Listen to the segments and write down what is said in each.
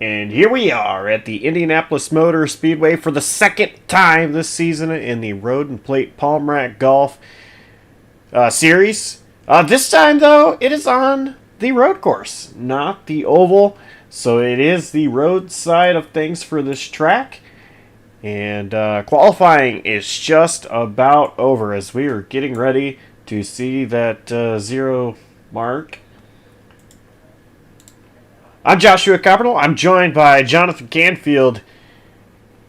And here we are at the Indianapolis Motor Speedway for the second time this season in the Road and Plate Palm Rack Golf Series. This time, though, it is on the road course, not the oval. So it is the road side of things for this track. And qualifying is just about over as we are getting ready to see that zero mark. I'm Joshua Coppernoll. I'm joined by Jonathan Canfield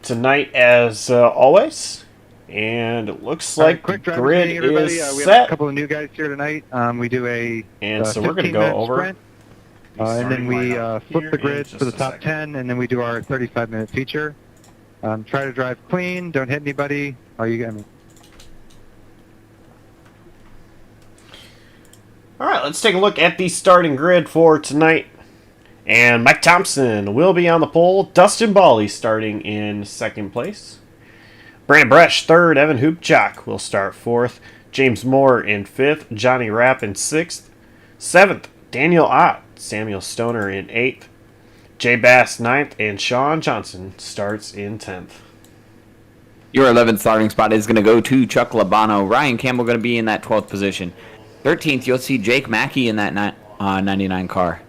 tonight as always. And it looks like quick the driver grid training, everybody. is We have set. a couple of new guys here tonight. We do a And so we're going to 15-minute go over. sprint, and then we flip the grid for the top 10, and then we do our 35-minute feature. Try to drive clean. Don't hit anybody. Are you going? All right, let's take a look at the starting grid for tonight. And Mike Thompson will be on the pole. Dustin Bally starting in second place. Brandon Bresch third. Evan Hoopchak will start fourth. James Moore in fifth. Johnny Rapp in sixth. Seventh, Daniel Ott. Samuel Stoner in eighth. Jay Bass ninth. And Sean Johnson starts in 10th. Your 11th starting spot is going to go to Chuck Labano. Ryan Campbell going to be in that 12th position. 13th, you'll see Jake Mackey in that 99 car.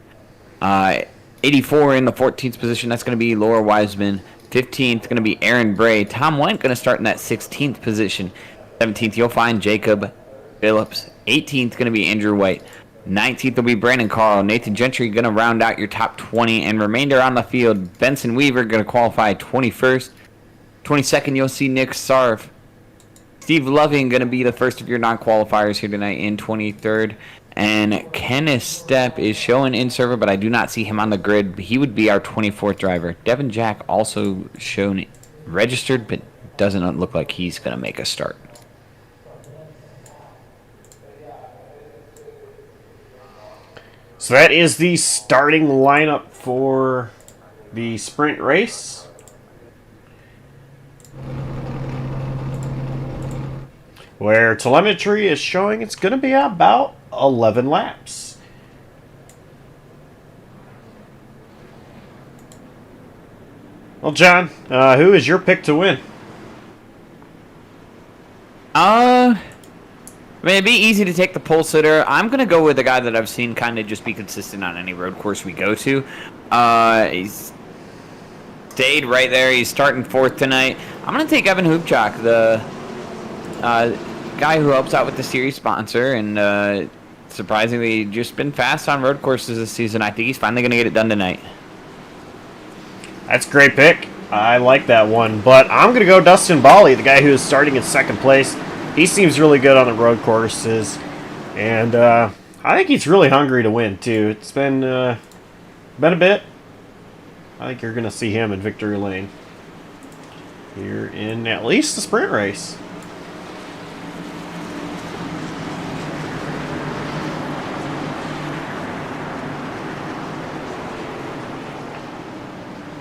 84 in the 14th position, that's going to be Laura Wiseman. 15th, going to be Aaron Bray. Tom Wendt going to start in that 16th position. 17th, you'll find Jacob Phillips. 18th, going to be Andrew White. 19th will be Brandon Carl. Nathan Gentry going to round out your top 20. And remainder on the field, Benson Weaver going to qualify 21st. 22nd, you'll see Nick Sarv. Steve Loving going to be the first of your non-qualifiers here tonight in 23rd. And Kenneth Stepp is showing in server, but I do not see him on the grid. He would be our 24th driver. Devin Jack also shown registered, but doesn't look like he's going to make a start. So that is the starting lineup for the sprint race. Where telemetry is showing it's going to be about 11 laps. Well, John, who is your pick to win? I mean, it'd be easy to take the pole sitter. I'm going to go with a guy that I've seen kind of just be consistent on any road course we go to. He's stayed right there. He's starting fourth tonight. I'm going to take Evan Hoopchak, the guy who helps out with the series sponsor, and surprisingly just been fast on road courses this season. I think he's finally going to get it done tonight. That's a great pick. I like that one. But I'm going to go Dustin Bally, the guy who is starting in second place. He seems really good on the road courses. And I think he's really hungry to win, too. It's been a bit. I think you're going to see him in victory lane here in at least the sprint race.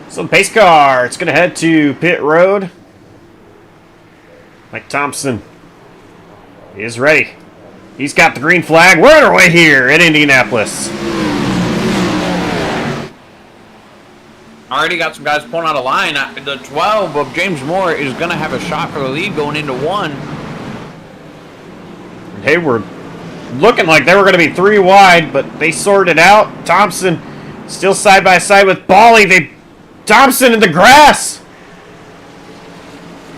So the pace car, it's going to head to pit road. Mike Thompson is ready. He's got the green flag. We're on our way here at Indianapolis. Already got some guys pulling out a line. The 12 of James Moore is going to have a shot for the lead going into one. They were looking like they were going to be 3 wide, but they sorted out. Thompson still side by side with Bally. Thompson in the grass.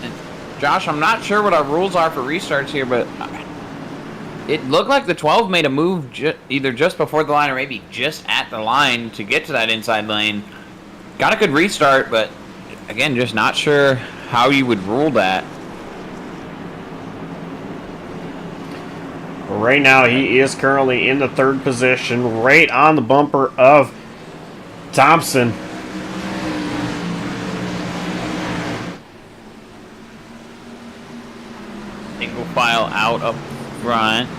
And Josh, I'm not sure what our rules are for restarts here, but it looked like the 12 made a move either just before the line or maybe just at the line to get to that inside lane. Got a good restart, but again, just not sure how you would rule that. Right now, he is currently in the 3rd position, right on the bumper of Thompson. Single file out up front.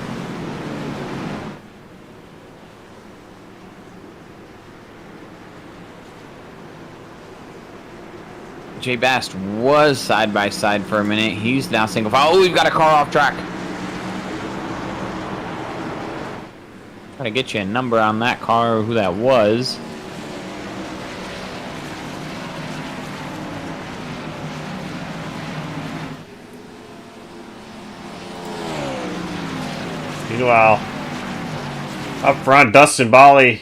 Jay Bast was side by side for a minute. He's now single file. Oh, we've got a car off track. Try to get you a number on that car or who that was. Meanwhile, up front, Dustin Bally,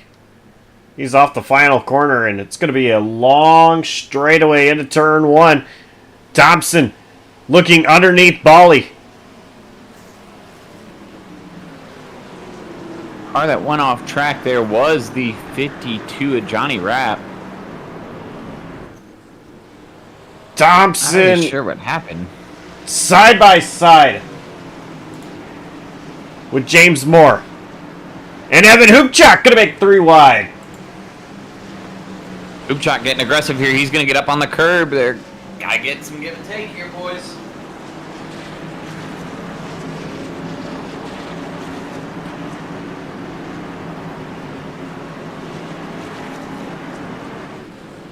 he's off the final corner, and it's going to be a long straightaway into turn one. Thompson looking underneath Bally. Car that went off track there was the 52 of Johnny Rapp. Thompson. I'm not sure what happened. Side by side with James Moore. And Evan Hoopchak going to make 3 wide. Hoopchak getting aggressive here. He's going to get up on the curb there. Gotta get some give and take here, boys.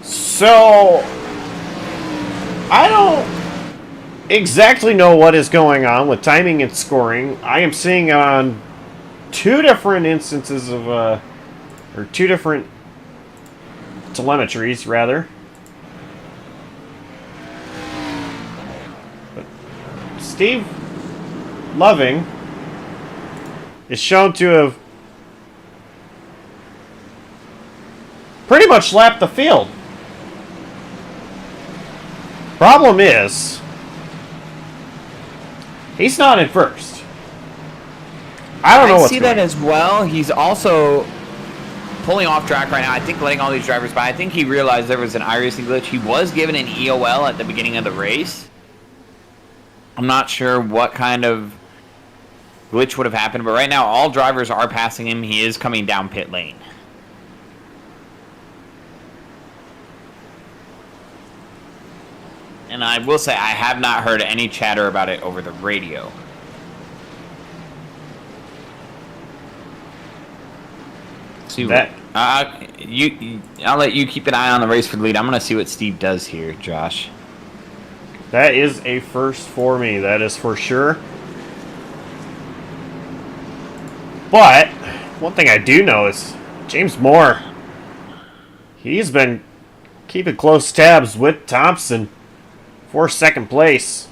So, I don't exactly know what is going on with timing and scoring. I am seeing on 2 different instances of, or 2 different telemetries, rather. But Steve Loving is shown to have pretty much lapped the field. Problem is, he's not in first. I don't know what's I see going that as well. He's also pulling off track right now. I think letting all these drivers by. I think he realized there was an iRacing glitch. He was given an EOL at the beginning of the race. I'm not sure what kind of glitch would have happened, but right now all drivers are passing him. He is coming down pit lane. And I will say I have not heard any chatter about it over the radio. See that. I'll let you keep an eye on the race for the lead. I'm going to see what Steve does here, Josh. That is a first for me, that is for sure. But one thing I do know is James Moore, he's been keeping close tabs with Thompson for second place.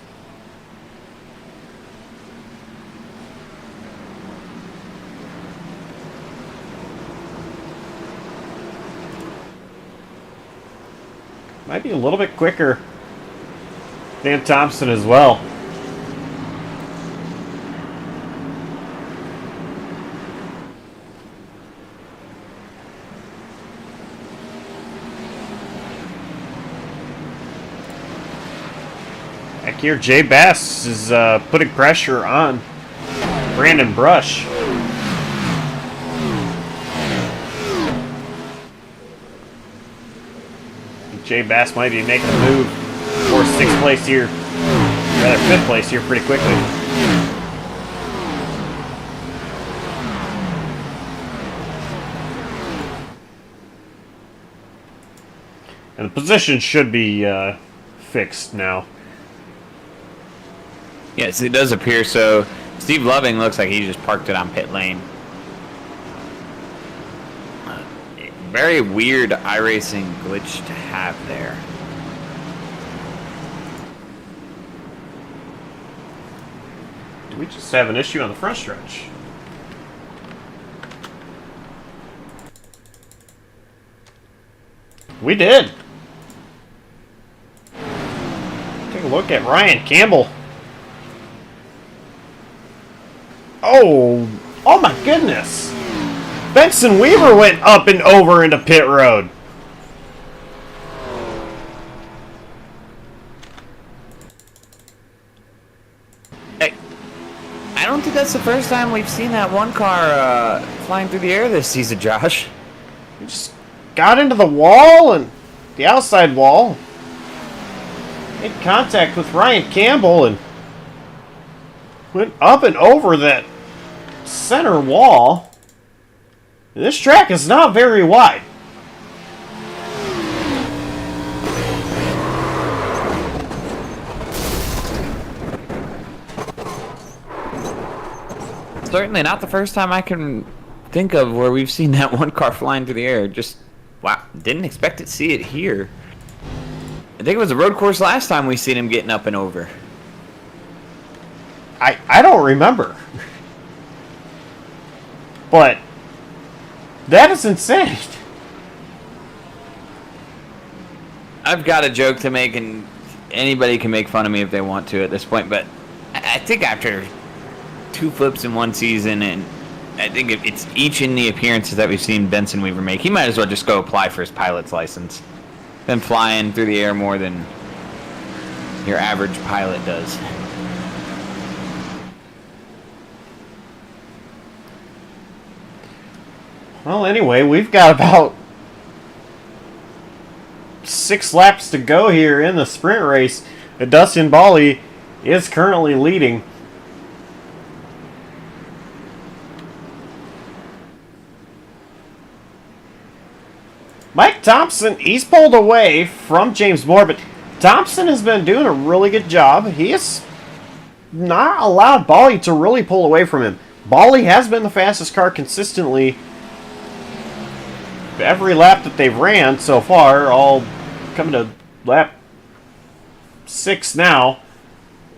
Might be a little bit quicker than Thompson as well. Back here, Jay Bass is putting pressure on Brandon Brush. Jay Bass might be making a move for 6th place here, rather 5th place here pretty quickly. And the position should be fixed now. Yes, it does appear so. Steve Loving looks like he just parked it on pit lane. Very weird iRacing glitch to have there. Do we just have an issue on the front stretch? We did. Take a look at Ryan Campbell. Oh my goodness. Benson Weaver went up and over into pit road. I don't think that's the first time we've seen that one car flying through the air this season, Josh. He just got into the wall and the outside wall. Made contact with Ryan Campbell and went up and over that center wall. This track is not very wide. Certainly not the first time I can think of where we've seen that one car flying through the air. Just, wow, didn't expect to see it here. I think it was a road course last time we seen him getting up and over. I don't remember. But that is insane. I've got a joke to make, and anybody can make fun of me if they want to at this point, but I think after 2 flips in one season, and I think it's each in the appearances that we've seen Benson Weaver make, he might as well just go apply for his pilot's license. Been flying through the air more than your average pilot does. Well, anyway, we've got about 6 laps to go here in the sprint race. Dustin Bally is currently leading. Mike Thompson, he's pulled away from James Moore, but Thompson has been doing a really good job. He has not allowed Bally to really pull away from him. Bally has been the fastest car consistently every lap that they've ran so far, all coming to lap 6 now.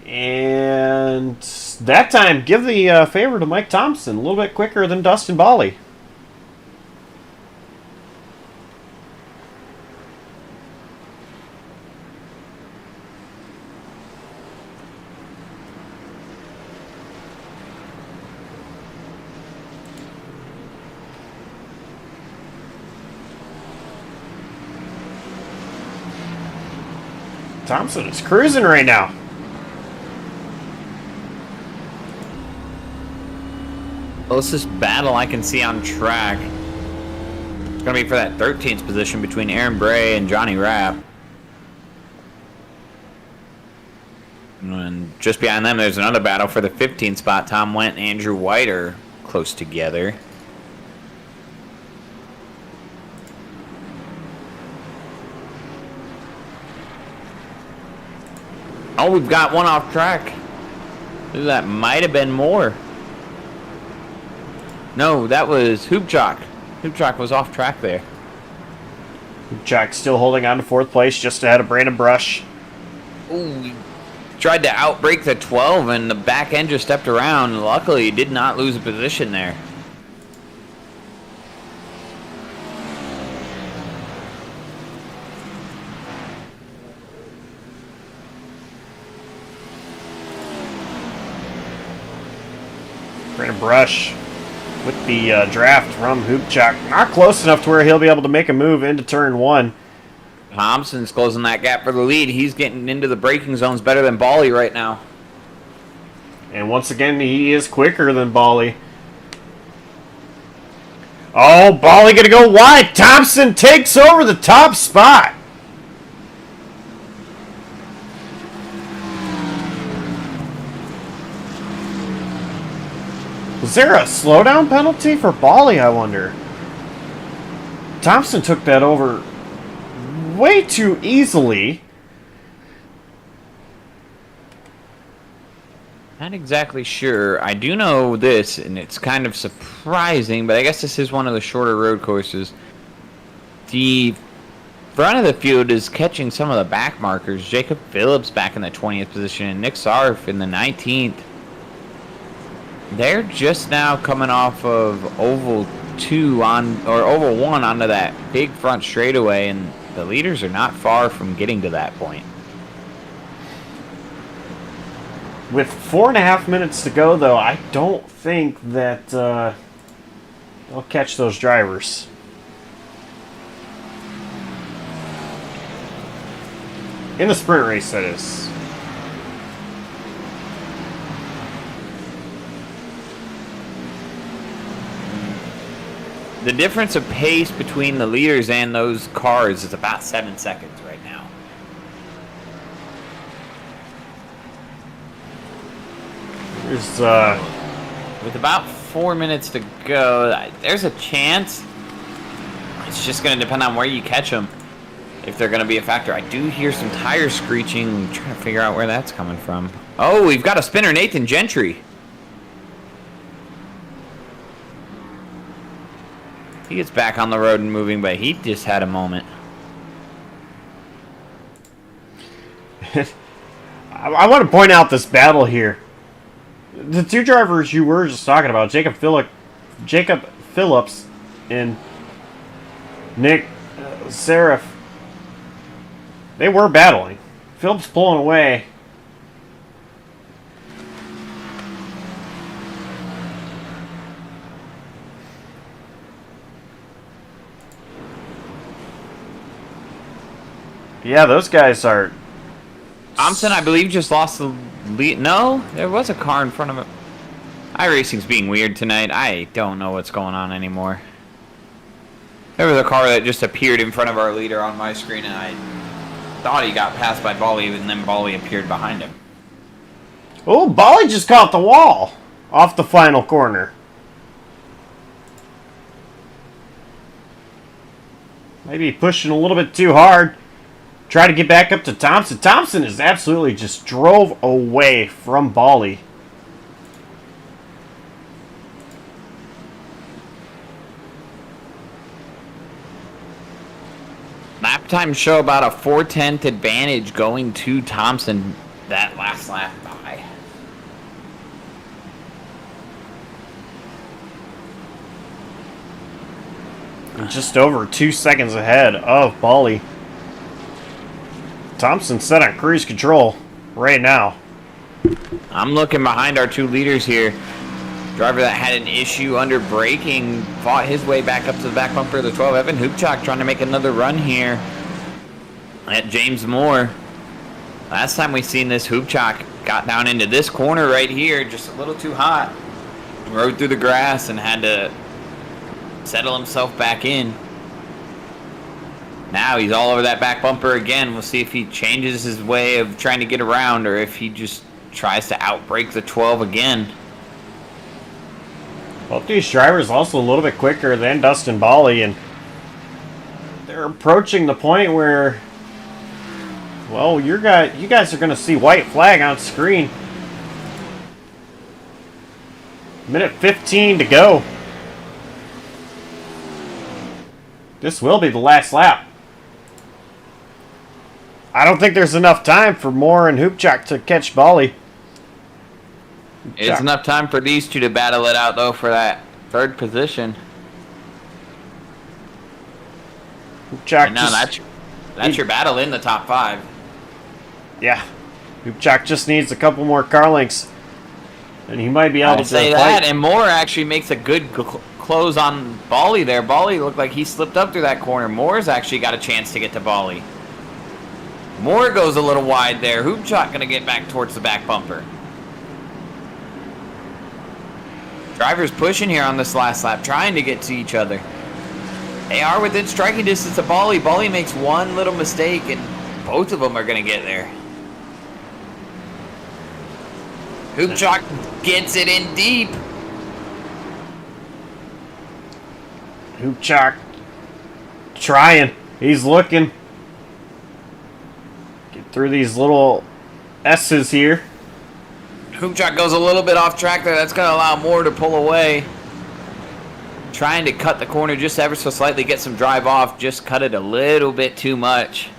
And that time, give the favor to Mike Thompson, a little bit quicker than Dustin Bally. Thompson is cruising right now. Closest battle I can see on track. It's going to be for that 13th position between Aaron Bray and Johnny Rapp. And just behind them, there's another battle for the 15th spot. Tom Wendt and Andrew White are close together. Oh, we've got one off track. That might have been more. No, that was Hoopjock. Hoopjock was off track there. Hoopjock still holding on to 4th place, just ahead of Brandon Brush. Ooh, he tried to outbrake the 12, and the back end just stepped around. Luckily, he did not lose a position there. Brandon Brush with the draft from Hoopjock. Not close enough to where he'll be able to make a move into turn 1. Thompson's closing that gap for the lead. He's getting into the braking zones better than Bally right now. And once again, he is quicker than Bally. Oh, Bally going to go wide. Thompson takes over the top spot. Was there a slowdown penalty for Bally, I wonder? Thompson took that over way too easily. Not exactly sure. I do know this, and it's kind of surprising, but I guess this is one of the shorter road courses. The front of the field is catching some of the back markers. Jacob Phillips back in the 20th position, and Nick Sarf in the 19th. They're just now coming off of Oval 2 or Oval 1 onto that big front straightaway, and the leaders are not far from getting to that point. With 4.5 minutes to go, though, I don't think that they'll catch those drivers. In the sprint race, that is. The difference of pace between the leaders and those cars is about 7 seconds right now. There's, With about 4 minutes to go, there's a chance. It's just going to depend on where you catch them, if they're going to be a factor. I do hear some tire screeching. I'm trying to figure out where that's coming from. Oh, we've got a spinner, Nathan Gentry. He gets back on the road and moving, but he just had a moment. I want to point out this battle here. The two drivers you were just talking about, Jacob Jacob Phillips and Nick Seraph, they were battling. Phillips pulling away. Yeah, those guys are... Thompson, I believe, just lost the lead. No, there was a car in front of him. iRacing's being weird tonight. I don't know what's going on anymore. There was a car that just appeared in front of our leader on my screen, and I thought he got passed by Bolly, and then Bolly appeared behind him. Oh, Bolly just caught the wall off the final corner. Maybe pushing a little bit too hard. Try to get back up to Thompson. Thompson is absolutely just drove away from Bolly. Lap times show about a 4/10 advantage going to Thompson that last lap by. Just over 2 seconds ahead of Bolly. Thompson set on cruise control right now. I'm looking behind our two leaders here. Driver that had an issue under braking fought his way back up to the back bumper of the 12. Evan Hupchak trying to make another run here at James Moore. Last time we seen this, Hupchak got down into this corner right here, just a little too hot. Rode through the grass and had to settle himself back in. Now he's all over that back bumper again. We'll see if he changes his way of trying to get around or if he just tries to outbrake the 12 again. Both these drivers also a little bit quicker than Dustin Bolly, and they're approaching the point where, well, you guys are going to see white flag on screen. Minute 15 to go. This will be the last lap. I don't think there's enough time for Moore and Hupchak to catch Bolly. It's enough time for these two to battle it out, though, for that third position. Hupchak No, that's your battle in the top 5. Yeah. Hupchak just needs a couple more car links, and he might be able to say fight. that, and Moore actually makes a good close on Bolly there. Bolly looked like he slipped up through that corner. Moore's actually got a chance to get to Bolly. Moore goes a little wide there. Hupchak going to get back towards the back bumper. Drivers pushing here on this last lap, trying to get to each other. They are within striking distance of Bolly. Bolly makes one little mistake, and both of them are going to get there. Hupchak gets it in deep. Hupchak trying. He's looking. Get through these little S's here. Hupchak goes a little bit off track there. That's going to allow Moore to pull away. Trying to cut the corner just ever so slightly, get some drive off. Just cut it a little bit too much.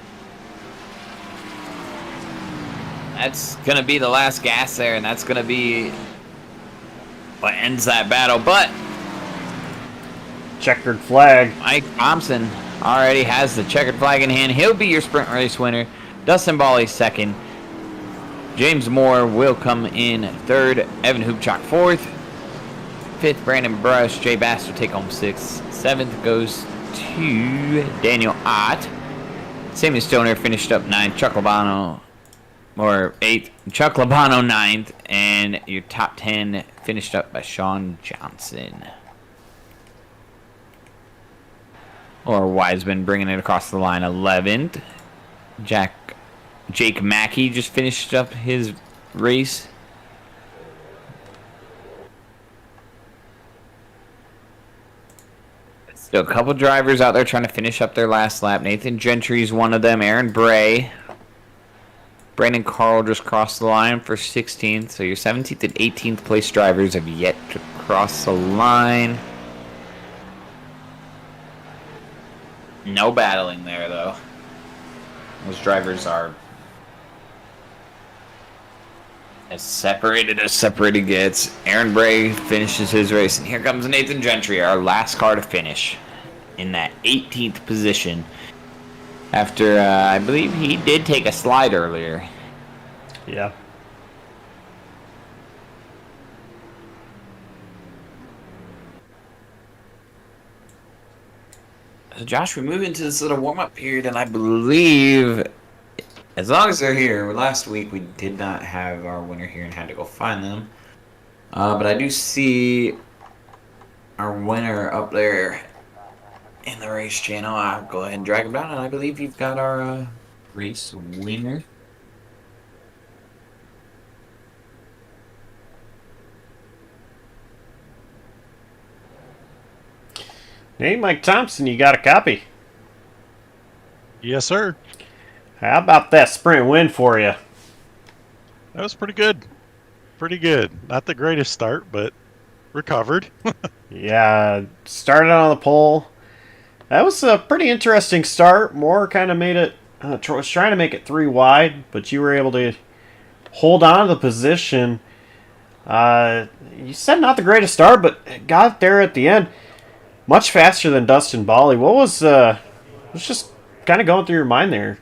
That's going to be the last gas there, and that's going to be what ends that battle. But checkered flag. Mike Thompson already has the checkered flag in hand. He'll be your sprint race winner. Dustin Bolly second. James Moore will come in third. Evan Hupchak fourth. Fifth, Brandon Brush. Jay Bass will take home sixth. Seventh goes to Daniel Ott. Sammy Stoner finished up ninth. Chuck Labano, or eighth. Chuck Labano ninth. And your top 10 finished up by Sean Johnson. Or Wiseman bringing it across the line 11th. Jake Mackey just finished up his race. Still a couple drivers out there trying to finish up their last lap. Nathan Gentry's one of them. Aaron Bray. Brandon Carl just crossed the line for 16th. So your 17th and 18th place drivers have yet to cross the line. No battling there, though. Those drivers are As separated gets. Aaron Bray finishes his race, and here comes Nathan Gentry, our last car to finish, in that 18th position. After, I believe he did take a slide earlier. Yeah. So Josh, we move into this little warm-up period, and I believe, as long as they're here, last week we did not have our winner here and had to go find them. But I do see our winner up there in the race channel. I'll go ahead and drag him down, and I believe you've got our race winner. Hey, Mike Thompson, you got a copy? Yes, sir. How about that sprint win for you? That was pretty good. Pretty good. Not the greatest start, but recovered. Yeah, started on the pole. That was a pretty interesting start. Moore kind of made it, was trying to make it 3 wide, but you were able to hold on to the position. You said not the greatest start, but got there at the end. Much faster than Dustin Bally. What was just kind of going through your mind there?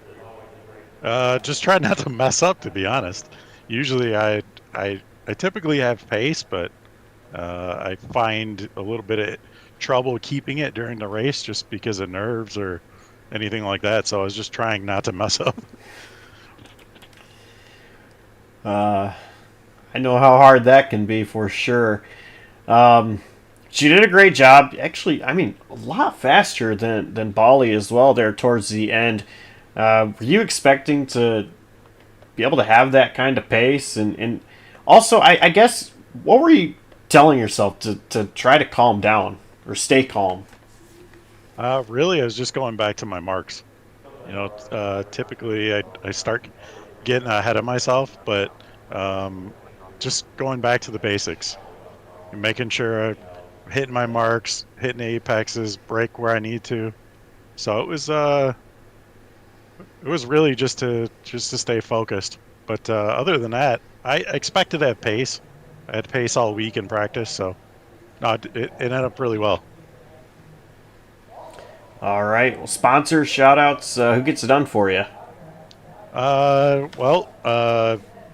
Just try not to mess up, to be honest. Usually I typically have pace, but I find a little bit of trouble keeping it during the race just because of nerves or anything like that. So I was just trying not to mess up. I know how hard that can be for sure. She did a great job. Actually, I mean, a lot faster than Bali as well there towards the end. Were you expecting to be able to have that kind of pace? And also, I guess, what were you telling yourself to try to calm down or stay calm? Really, I was just going back to my marks. Typically I start getting ahead of myself, but just going back to the basics. Making sure I'm hitting my marks, hitting the apexes, brake where I need to. So it was really just to stay focused. But other than that, I expected to have pace. I had pace all week in practice, so no, it ended up really well. All right. Well, sponsors, shout outs. Who gets it done for you?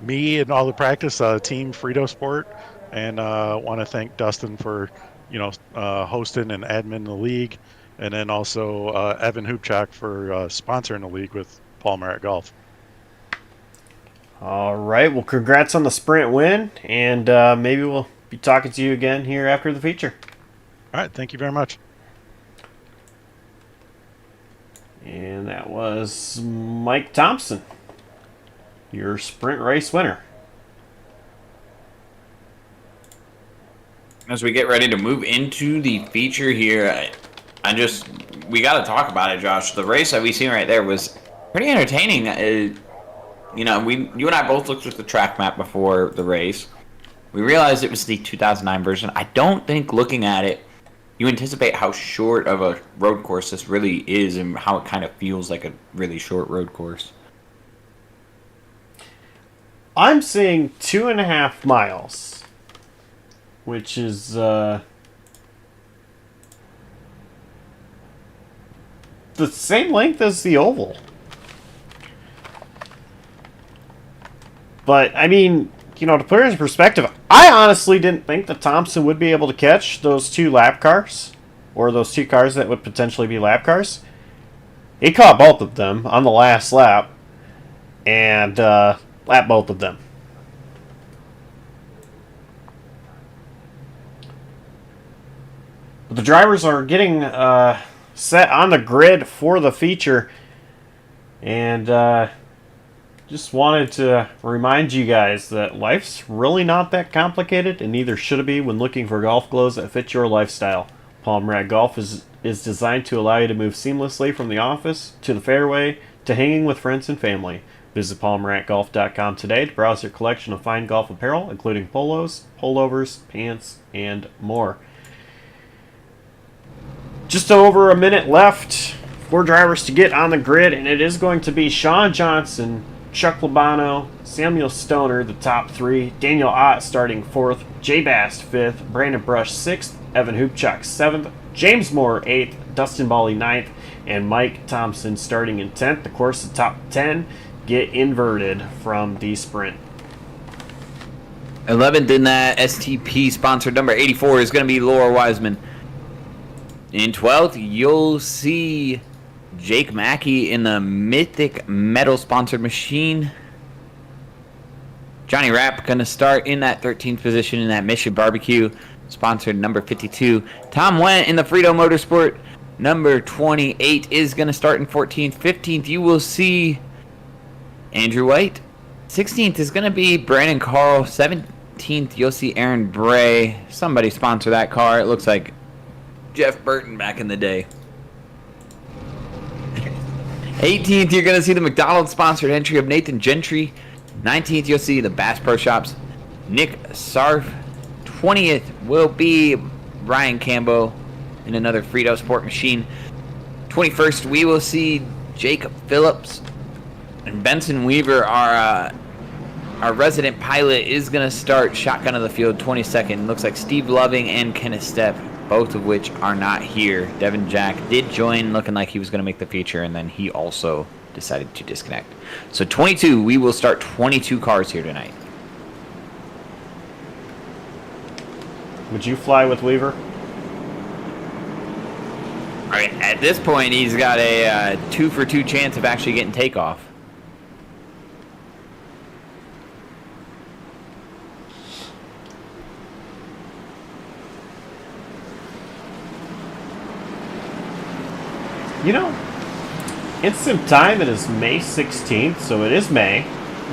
Me and all the practice team Frito Sport, and want to thank Dustin for hosting and admin the league, and then also Evan Hoopchak for sponsoring the league with Paul Merritt Golf. All right. Well, congrats on the sprint win, and maybe we'll be talking to you again here after the feature. All right. Thank you very much. And that was Mike Thompson, your sprint race winner. As we get ready to move into the feature here, we got to talk about it, Josh. The race that we seen right there was pretty entertaining. You and I both looked at the track map before the race. We realized it was the 2009 version. I don't think looking at it, you anticipate how short of a road course this really is and how it kind of feels like a really short road course. I'm seeing 2.5 miles, which is the same length as the oval. But, I mean, to put it in perspective, I honestly didn't think that Thompson would be able to catch those 2 lap cars, or those 2 cars that would potentially be lap cars. He caught both of them on the last lap, and lapped both of them. But the drivers are getting set on the grid for the feature, and just wanted to remind you guys that life's really not that complicated, and neither should it be when looking for golf gloves that fit your lifestyle. Palm Rat Golf is designed to allow you to move seamlessly from the office to the fairway to hanging with friends and family. Visit palmratgolf.com today to browse their collection of fine golf apparel, including polos, pullovers, pants, and more. Just over a minute left for drivers to get on the grid, and it is going to be Sean Johnson Chuck Labano, Samuel Stoner, the top 3. Daniel Ott starting 4th. Jay Bast 5th. Brandon Brush 6th. Evan Hoopchuk 7th. James Moore 8th. Dustin Bally 9th. And Mike Thompson starting in 10th. Of course, the top 10 get inverted from the sprint. 11th in that STP sponsored number 84 is going to be Laura Wiseman. In 12th, you'll see Jake Mackey in the Mythic Metal sponsored machine. Johnny Rapp going to start in that 13th position in that Mission Barbecue sponsored number 52. Tom Wendt in the Frito Motorsport number 28 is going to start in 14th. 15th, you will see Andrew White. 16th is going to be Brandon Carl. 17th, you'll see Aaron Bray. Somebody sponsor that car. It looks like Jeff Burton back in the day. 18th, you're going to see the McDonald's sponsored entry of Nathan Gentry. 19th, you'll see the Bass Pro Shops Nick Sarf. 20th will be Ryan Cambo in another Frito Sport machine. 21st, we will see Jacob Phillips. And Benson Weaver, our resident pilot, is going to start shotgun of the field 22nd. Looks like Steve Loving and Kenneth Stepp, both of which are not here. Devin Jack did join, looking like he was going to make the feature, and then he also decided to disconnect. So 22, we will start 22 cars here tonight. Would you fly with Weaver? All right, at this point, he's got a 2-for-2 chance of actually getting takeoff. You know, instant time, it is May 16th, so it is May.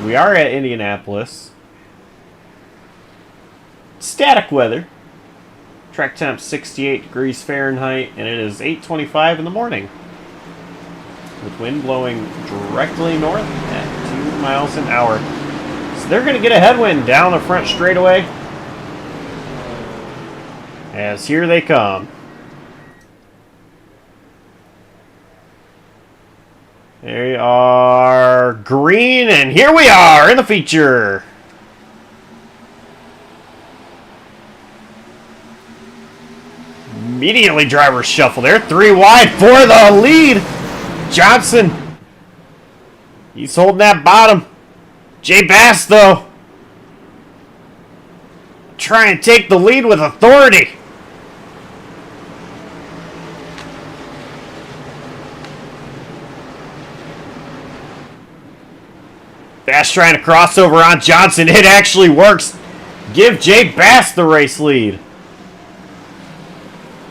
We are at Indianapolis. Static weather. Track temp 68 degrees Fahrenheit, and it is 8:25 in the morning. With wind blowing directly north at 2 miles an hour. So they're going to get a headwind down the front straightaway. As here they come. They are green, and here we are in the feature. Immediately drivers shuffle. They're 3 wide for the lead. Johnson. He's holding that bottom. Jay Bass, though, try and take the lead with authority. Bass trying to cross over on Johnson. It actually works. Give Jay Bass the race lead.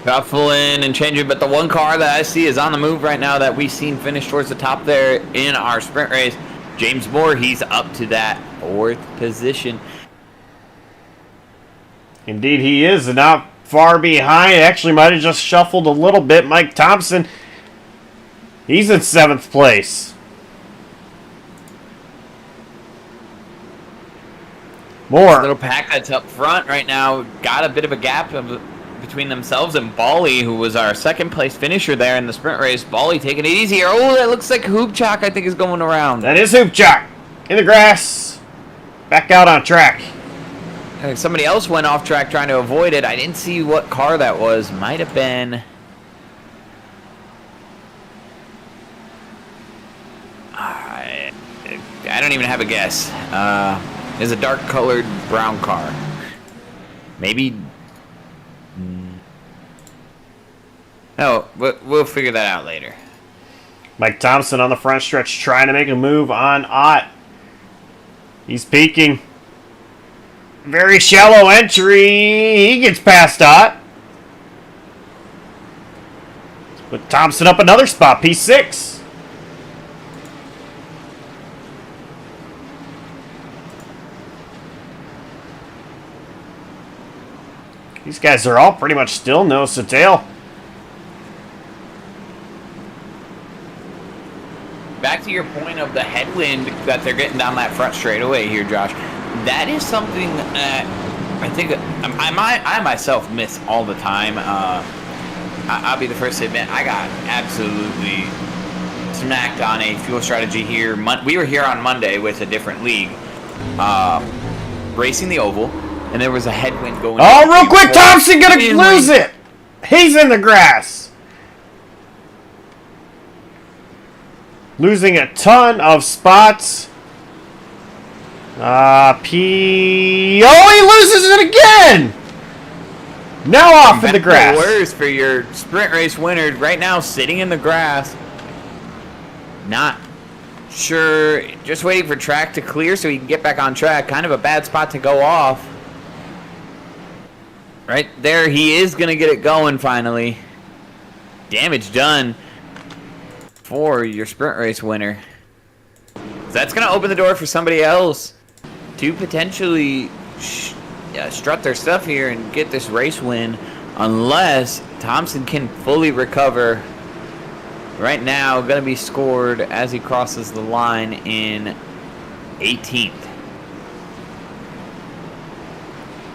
Shuffling and changing, but the one car that I see is on the move right now that we've seen finish towards the top there in our sprint race. James Moore, he's up to that 4th position. Indeed he is, and not far behind. Actually might have just shuffled a little bit. Mike Thompson, he's in 7th place. Moore. Little pack that's up front right now got a bit of a gap between themselves and Bally, who was our 2nd place finisher there in the sprint race. Bally taking it easier. Oh, that looks like Hoopchak, I think, is going around. That is Hoopchak. In the grass. Back out on track. Somebody else went off track trying to avoid it. I didn't see what car that was. Might have been... I don't even have a guess. It's a dark-colored brown car. Maybe... No, we'll figure that out later. Mike Thompson on the front stretch trying to make a move on Ott. He's peeking. Very shallow entry. He gets past Ott. Put Thompson up another spot, P6. These guys are all pretty much still nose to tail. Back to your point of the headwind that they're getting down that front straightaway here, Josh. That is something that I think I myself miss all the time. I'll be the first to admit I got absolutely smacked on a fuel strategy here. We were here on Monday with a different league, racing the oval, and there was a headwind going. Oh, real quick, Thompson gonna lose it. He's in the grass. Losing a ton of spots. Oh, he loses it again. Now off in the grass. Worse for your sprint race winner right now, sitting in the grass. Not sure. Just waiting for track to clear so he can get back on track. Kind of a bad spot to go off. Right there, he is going to get it going finally. Damage done for your sprint race winner. So that's going to open the door for somebody else to potentially strut their stuff here and get this race win, unless Thompson can fully recover. Right now, going to be scored as he crosses the line in 18th.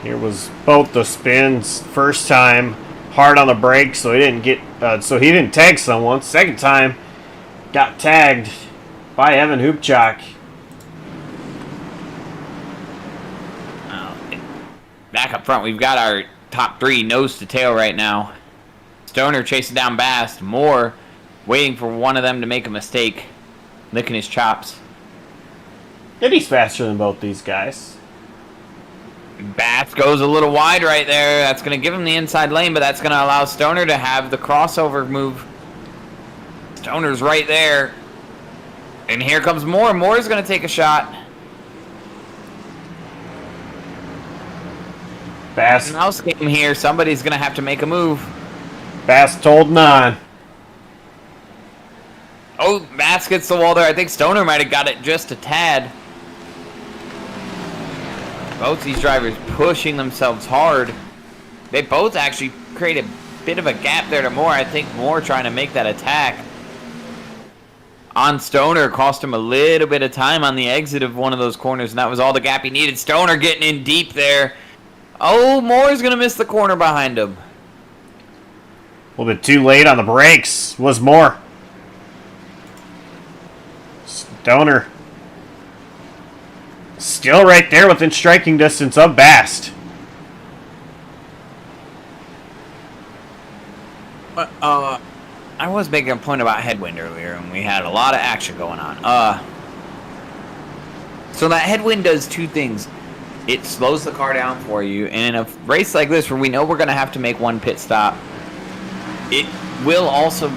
Here was both the spins. First time, hard on the brakes, so he didn't tag someone. Second time, got tagged by Evan Hoopchak. Back up front, we've got our top three nose to tail right now. Stoner chasing down Bast. Moore waiting for one of them to make a mistake, licking his chops. And he's faster than both these guys. Bast goes a little wide right there. That's going to give him the inside lane, but that's going to allow Stoner to have the crossover move. Stoner's right there. And here comes Moore. Moore's going to take a shot. Bast. Mouse game here. Somebody's going to have to make a move. Bast holding on. Oh, Bast gets the wall there. I think Stoner might have got it just a tad. Both these drivers pushing themselves hard. They both actually create a bit of a gap there to Moore. I think Moore trying to make that attack on Stoner cost him a little bit of time on the exit of one of those corners, and that was all the gap he needed. Stoner getting in deep there. Oh, Moore's going to miss the corner behind him. A little bit too late on the brakes was Moore. Stoner still right there within striking distance of Bast. I was making a point about headwind earlier, and we had a lot of action going on. So that headwind does two things. It slows the car down for you, and in a race like this where we know we're going to have to make one pit stop, it will also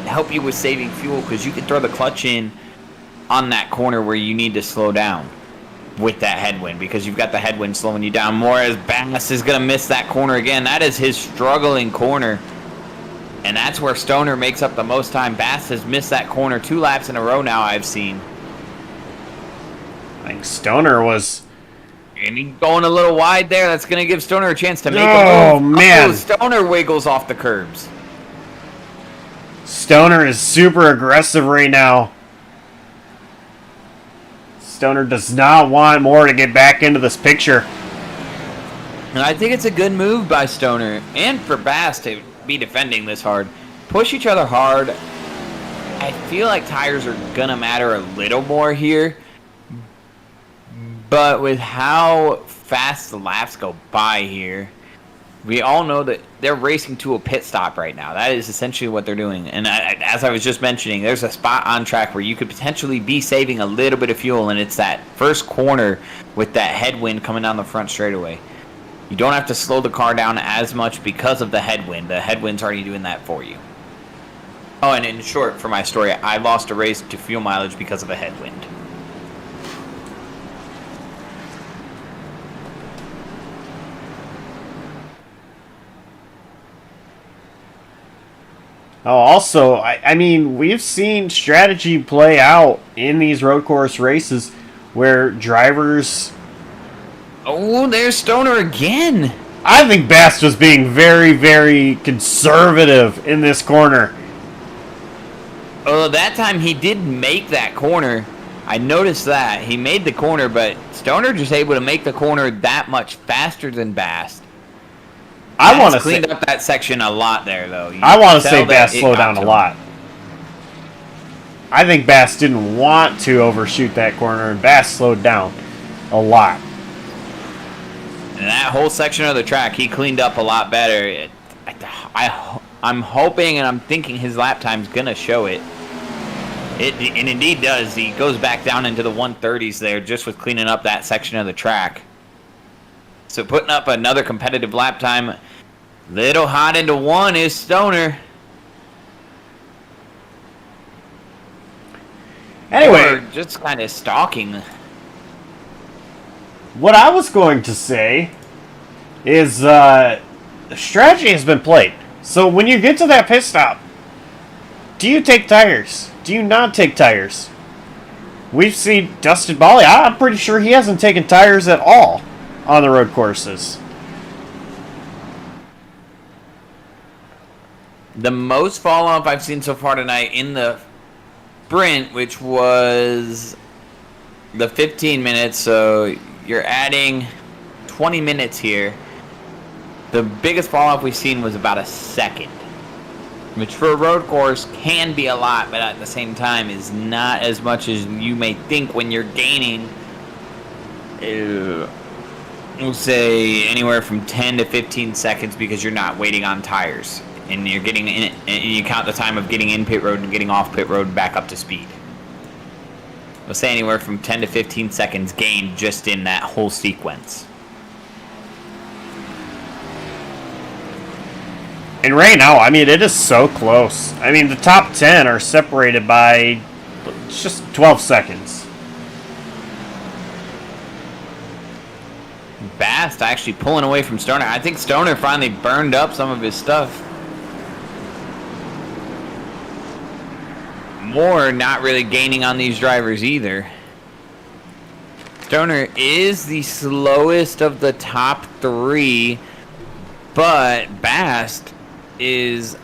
help you with saving fuel because you can throw the clutch in on that corner where you need to slow down with that headwind because you've got the headwind slowing you down more. As Bass is going to miss that corner again. That is his struggling corner, and that's where Stoner makes up the most time. Bass has missed that corner 2 laps in a row now, I've seen. I think Stoner was... And he's going a little wide there. That's going to give Stoner a chance to make a move. Oh, man. Oh, Stoner wiggles off the curbs. Stoner is super aggressive right now. Stoner does not want Moore to get back into this picture. And I think it's a good move by Stoner and for Bass to be defending this hard. Push each other hard. I feel like tires are going to matter a little more here. But with how fast the laps go by here, we all know that they're racing to a pit stop right now. That is essentially what they're doing. And as I was just mentioning, there's a spot on track where you could potentially be saving a little bit of fuel, and it's that first corner with that headwind coming down the front straightaway. You don't have to slow the car down as much because of the headwind. The headwind's already doing that for you. Oh, and in short, for my story, I lost a race to fuel mileage because of a headwind. Oh, also, I mean, we've seen strategy play out in these road course races where drivers... Oh, there's Stoner again. I think Bast was being very, very conservative in this corner. Oh, that time he did make that corner. I noticed that. He made the corner, but Stoner just able to make the corner that much faster than Bast. I want to cleaned up that section a lot there, though. I want to say Bast slowed down a lot. I think Bass didn't want to overshoot that corner, and Bass slowed down a lot. And that whole section of the track, he cleaned up a lot better. I'm hoping and I'm thinking his lap time's going to show it. And indeed does. He goes back down into the 130s there just with cleaning up that section of the track. So putting up another competitive lap time. Little hot into one is Stoner. Anyway, or just kind of stalking. What I was going to say is the strategy has been played. So when you get to that pit stop, do you take tires? Do you not take tires? We've seen Dustin Bolly. I'm pretty sure he hasn't taken tires at all on the road courses. The most fall off I've seen so far tonight in the sprint, which was the 15 minutes, so you're adding 20 minutes here. The biggest fall off we've seen was about a second, which for a road course can be a lot, but at the same time is not as much as you may think when you're gaining, we'll say anywhere from 10 to 15 seconds because you're not waiting on tires. And you're getting in, and you count the time of getting in pit road and getting off pit road back up to speed. We'll say anywhere from 10 to 15 seconds gained just in that whole sequence. And right now, I mean, it is so close. I mean, the top 10 are separated by just 12 seconds. Bast actually pulling away from Stoner. I think Stoner finally burned up some of his stuff. Moore not really gaining on these drivers either. Stoner is the slowest of the top three, but Bast is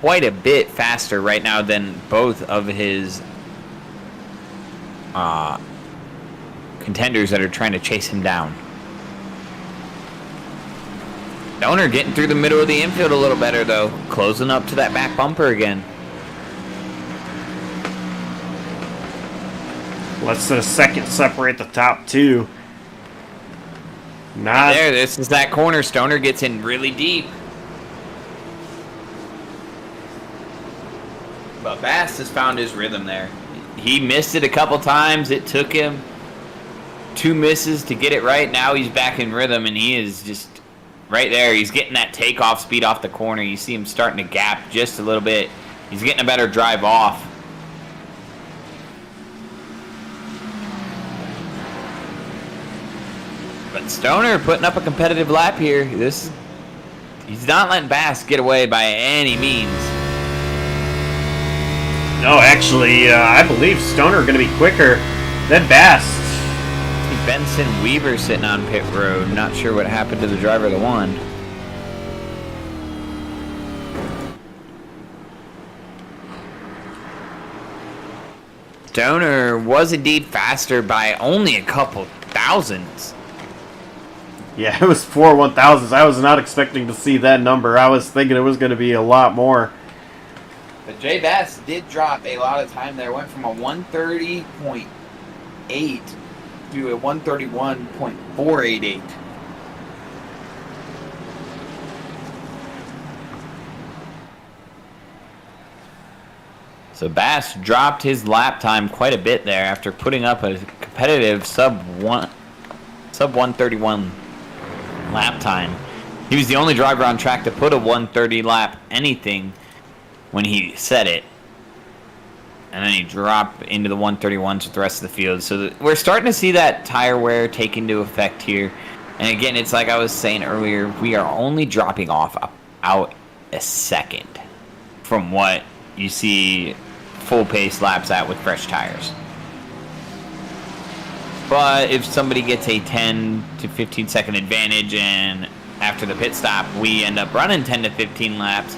quite a bit faster right now than both of his contenders that are trying to chase him down. Stoner getting through the middle of the infield a little better though, closing up to that back bumper again. Let's let a second separate the top two. Not There, this is that corner. Stoner gets in really deep. But Bass has found his rhythm there. He missed it a couple times. It took him 2 misses to get it right. Now he's back in rhythm, and he is just right there. He's getting that takeoff speed off the corner. You see him starting to gap just a little bit. He's getting a better drive off. But Stoner putting up a competitive lap here. He's not letting Bass get away by any means. No, actually, I believe Stoner going to be quicker than Bass. Benson Weaver sitting on pit road. Not sure what happened to the driver of the one. Stoner was indeed faster by only a couple thousandths. Yeah, it was 4 1,000s. I was not expecting to see that number. I was thinking it was going to be a lot more. But Jay Bass did drop a lot of time there. Went from a 130.8 to a 131.488. So Bass dropped his lap time quite a bit there after putting up a competitive sub 131 lap time. He was the only driver on track to put a 130 lap anything when he set it. And then he dropped into the 131s with the rest of the field. So we're starting to see that tire wear take into effect here. And again, it's like I was saying earlier, we are only dropping off out a second from what you see full pace laps at with fresh tires. But if somebody gets a 10 to 15 second advantage and after the pit stop we end up running 10 to 15 laps,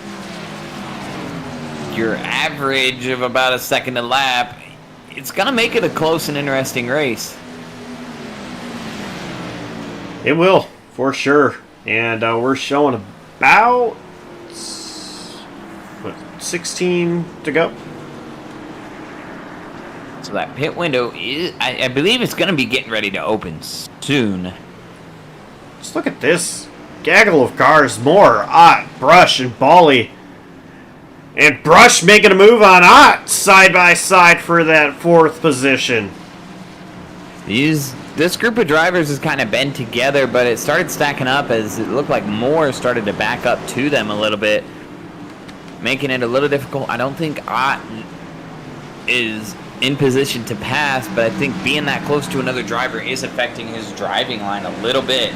your average of about a second a lap, it's going to make it a close and interesting race. It will, for sure. And we're showing about 16 to go. So that pit window is, I believe it's going to be getting ready to open soon. Just look at this gaggle of cars. More Ott, Brush, and Bali. And Brush making a move on Ott side by side for that 4th position. This group of drivers has kind of been together, but it started stacking up as it looked like Moore started to back up to them a little bit, making it a little difficult. I don't think Ott is in position to pass, but I think being that close to another driver is affecting his driving line a little bit,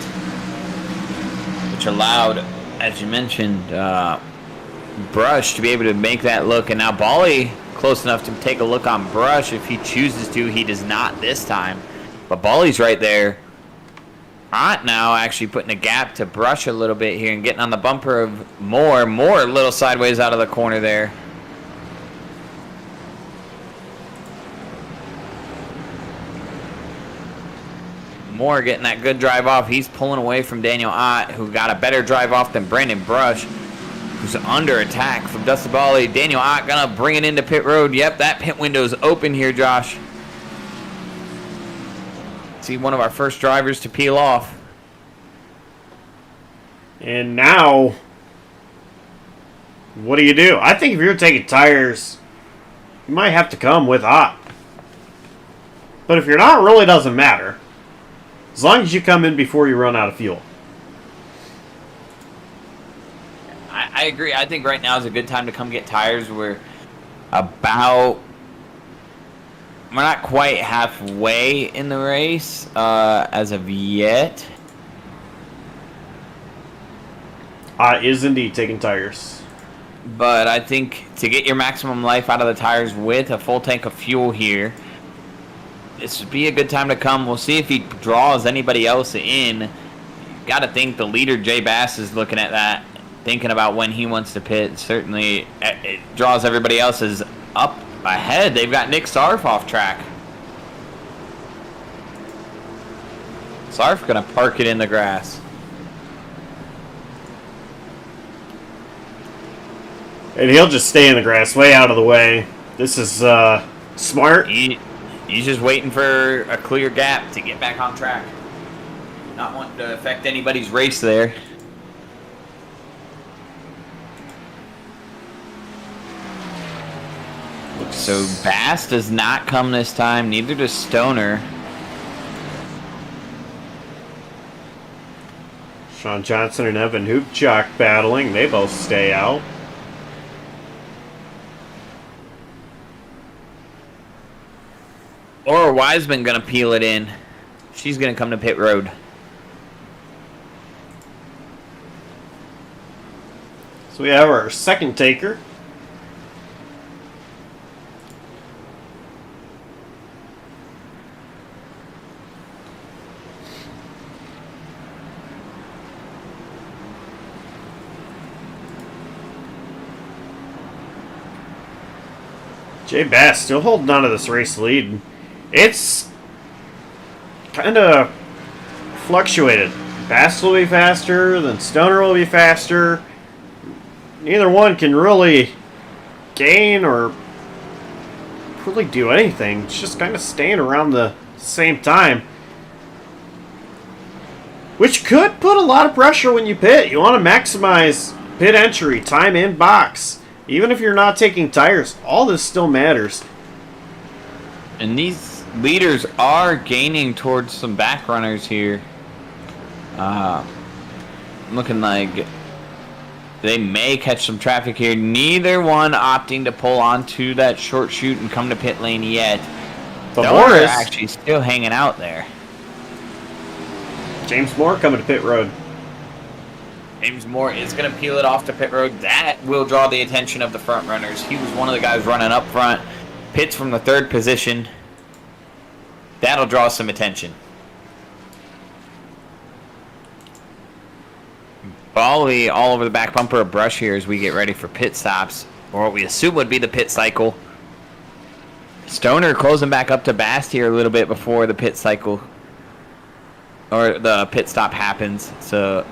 which allowed, as you mentioned, Brush to be able to make that look. And now Bali close enough to take a look on Brush if he chooses to. He does not this time, but Bali's right there. Ott now actually putting a gap to Brush a little bit here and getting on the bumper of Moore. Moore a little sideways out of the corner there. Moore getting that good drive off. He's pulling away from Daniel Ott, who got a better drive off than Brandon Brush, who's under attack from Dusty Bali. Daniel Ott gonna bring it into pit road. Yep, that pit window's open here, Josh. See one of our first drivers to peel off. And now, what do? I think if you're taking tires, you might have to come with Ott. But if you're not, it really doesn't matter. As long as you come in before you run out of fuel. I agree. I think right now is a good time to come get tires. We're not quite halfway in the race as of yet. Is indeed taking tires. But I think to get your maximum life out of the tires with a full tank of fuel here, this would be a good time to come. We'll see if he draws anybody else in. Got to think the leader, Jay Bass, is looking at that, thinking about when he wants to pit. Certainly, it draws everybody else's up ahead. They've got Nick Sarf off track. Sarf going to park it in the grass. And he'll just stay in the grass, way out of the way. This is smart. He's just waiting for a clear gap to get back on track. Not wanting to affect anybody's race there. So Bass does not come this time. Neither does Stoner. Sean Johnson and Evan Hoopchuk battling. They both stay out. Laura Wiseman going to peel it in. She's going to come to pit road. So we have our second taker. Jay Bass still holding on to this race lead. It's kind of fluctuated. Bass will be faster, then Stoner will be faster. Neither one can really gain or really do anything. It's just kind of staying around the same time. Which could put a lot of pressure when you pit. You want to maximize pit entry, time in box. Even if you're not taking tires, all this still matters. And these leaders are gaining towards some back runners here. Looking like they may catch some traffic here. Neither one opting to pull onto that short chute and come to pit lane yet. But Stoner Morris actually still hanging out there. James Moore coming to pit road. James Moore is going to peel it off to pit road. That will draw the attention of the front runners. He was one of the guys running up front. Pits from the 3rd position. That'll draw some attention. Bali all over the back bumper of Brush here as we get ready for pit stops, or what we assume would be the pit cycle. Stoner closing back up to Bast here a little bit before the pit cycle, or the pit stop happens. So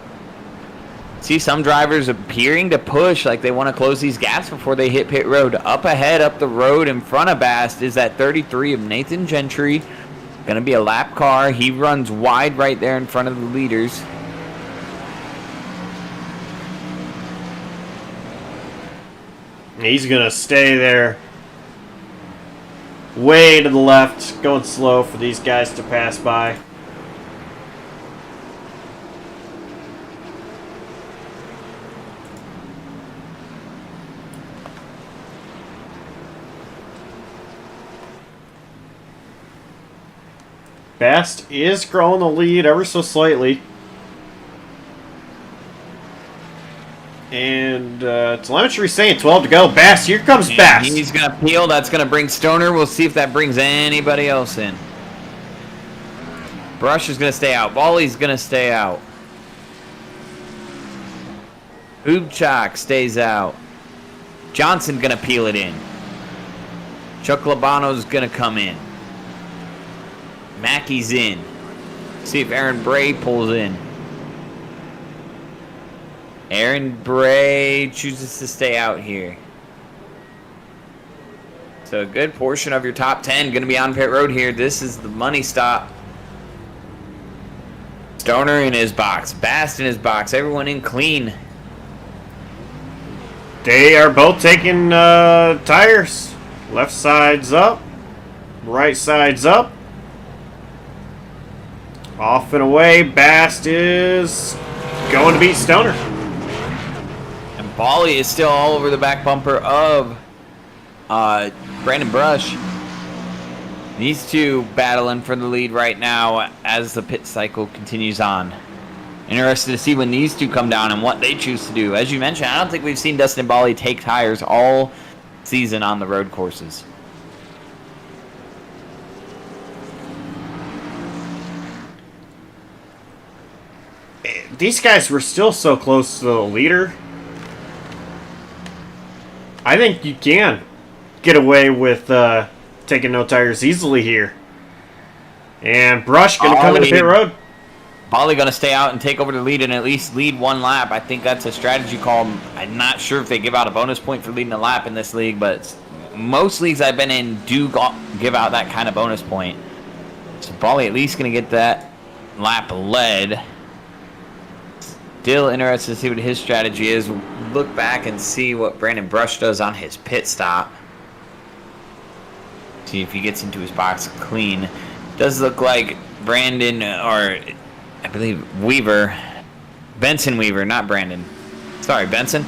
See some drivers appearing to push like they want to close these gaps before they hit pit road. Up ahead, up the road in front of Bast is that 33 of Nathan Gentry. Going to be a lap car. He runs wide right there in front of the leaders. He's going to stay there. Way to the left. Going slow for these guys to pass by. Bast is growing the lead ever so slightly. And telemetry saying 12 to go. Bast, here comes Bast. He's going to peel. That's going to bring Stoner. We'll see if that brings anybody else in. Brush is going to stay out. Volley's going to stay out. Ubchak stays out. Johnson going to peel it in. Chuck Labano's going to come in. Mackey's in. See if Aaron Bray pulls in. Aaron Bray chooses to stay out here. So a good portion of your top 10 going to be on pit road here. This is the money stop. Stoner in his box. Bast in his box. Everyone in clean. They are both taking tires. Left side's up. Right side's up. Off and away. Bast is going to beat Stoner. And Bali is still all over the back bumper of Brandon Brush. These two battling for the lead right now as the pit cycle continues on. Interested to see when these two come down and what they choose to do. As you mentioned, I don't think we've seen Dustin Bali take tires all season on the road courses. These guys were still so close to the leader. I think you can get away with taking no tires easily here. And Brush going to come into pit road. Bali going to stay out and take over the lead and at least lead one lap. I think that's a strategy call. I'm not sure if they give out a bonus point for leading a lap in this league, but most leagues I've been in do give out that kind of bonus point. So Bali at least going to get that lap led. Still interested to see what his strategy is. Look back and see what Brandon Brush does on his pit stop. See if he gets into his box clean. Does look like Brandon, or I believe Weaver, Benson Weaver, not Brandon. Sorry, Benson.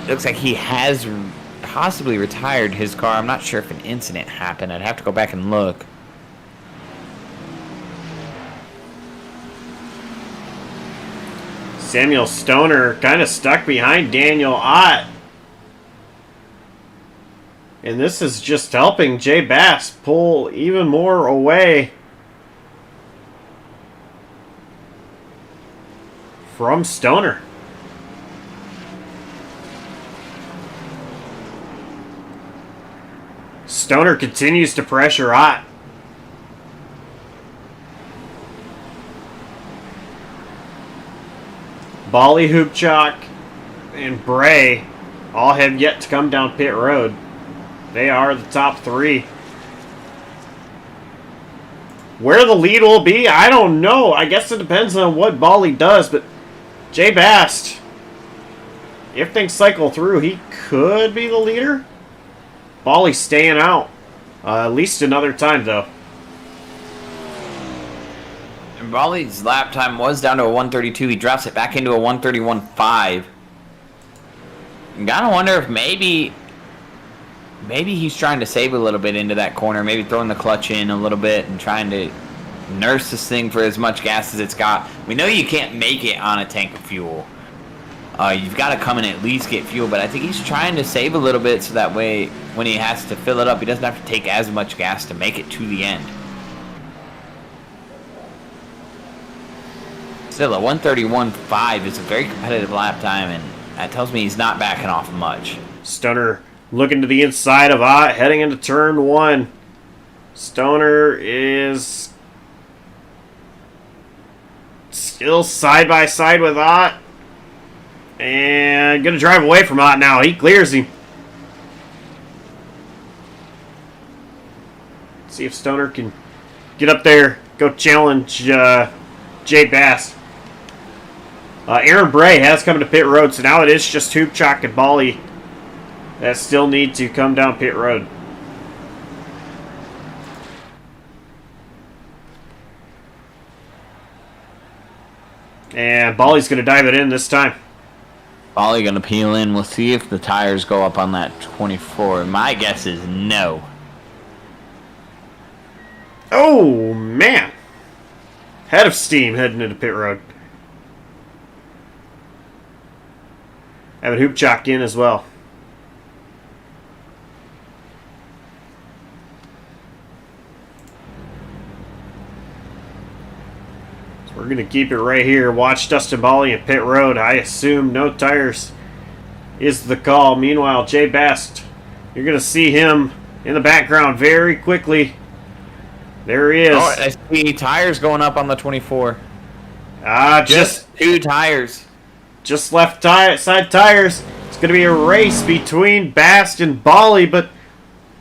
Looks like he has possibly retired his car. I'm not sure if an incident happened. I'd have to go back and look. Samuel Stoner kind of stuck behind Daniel Ott. And this is just helping Jay Bass pull even more away from Stoner. Stoner continues to pressure Ott. Bali, Hoopchak, and Bray all have yet to come down pit road. They are the top three. Where the lead will be, I don't know. I guess it depends on what Bali does, but Jay Bast, if things cycle through, he could be the leader. Bali staying out. At least another time, though. And Bali's lap time was down to a 1:32. He drops it back into a 1:31.5. You gotta wonder if maybe he's trying to save a little bit into that corner, maybe throwing the clutch in a little bit and trying to nurse this thing for as much gas as it's got. We know you can't make it on a tank of fuel. You've got to come in and at least get fuel, but I think he's trying to save a little bit so that way when he has to fill it up, he doesn't have to take as much gas to make it to the end. Still, a 1:31.5 is a very competitive lap time, and that tells me he's not backing off much. Stoner looking to the inside of Ott, heading into turn one. Stoner is still side by side with Ott. And going to drive away from Ott now. He clears him. See if Stoner can get up there, go challenge Jay Bass. Aaron Bray has come to pit road, so now it is just Hoopchak and Bali that still need to come down pit road. And Bali's going to dive it in this time. Bali going to peel in. We'll see if the tires go up on that 24. My guess is no. Oh, man. Head of steam heading into pit road. Having Hoopchak in as well. So we're going to keep it right here. Watch Dustin Bali in pit road. I assume no tires is the call. Meanwhile, Jay Bast, you're going to see him in the background very quickly. There he is. Oh, I see tires going up on the 24. Just 2 tires. Just left side tires. It's going to be a race between Bast and Bali, but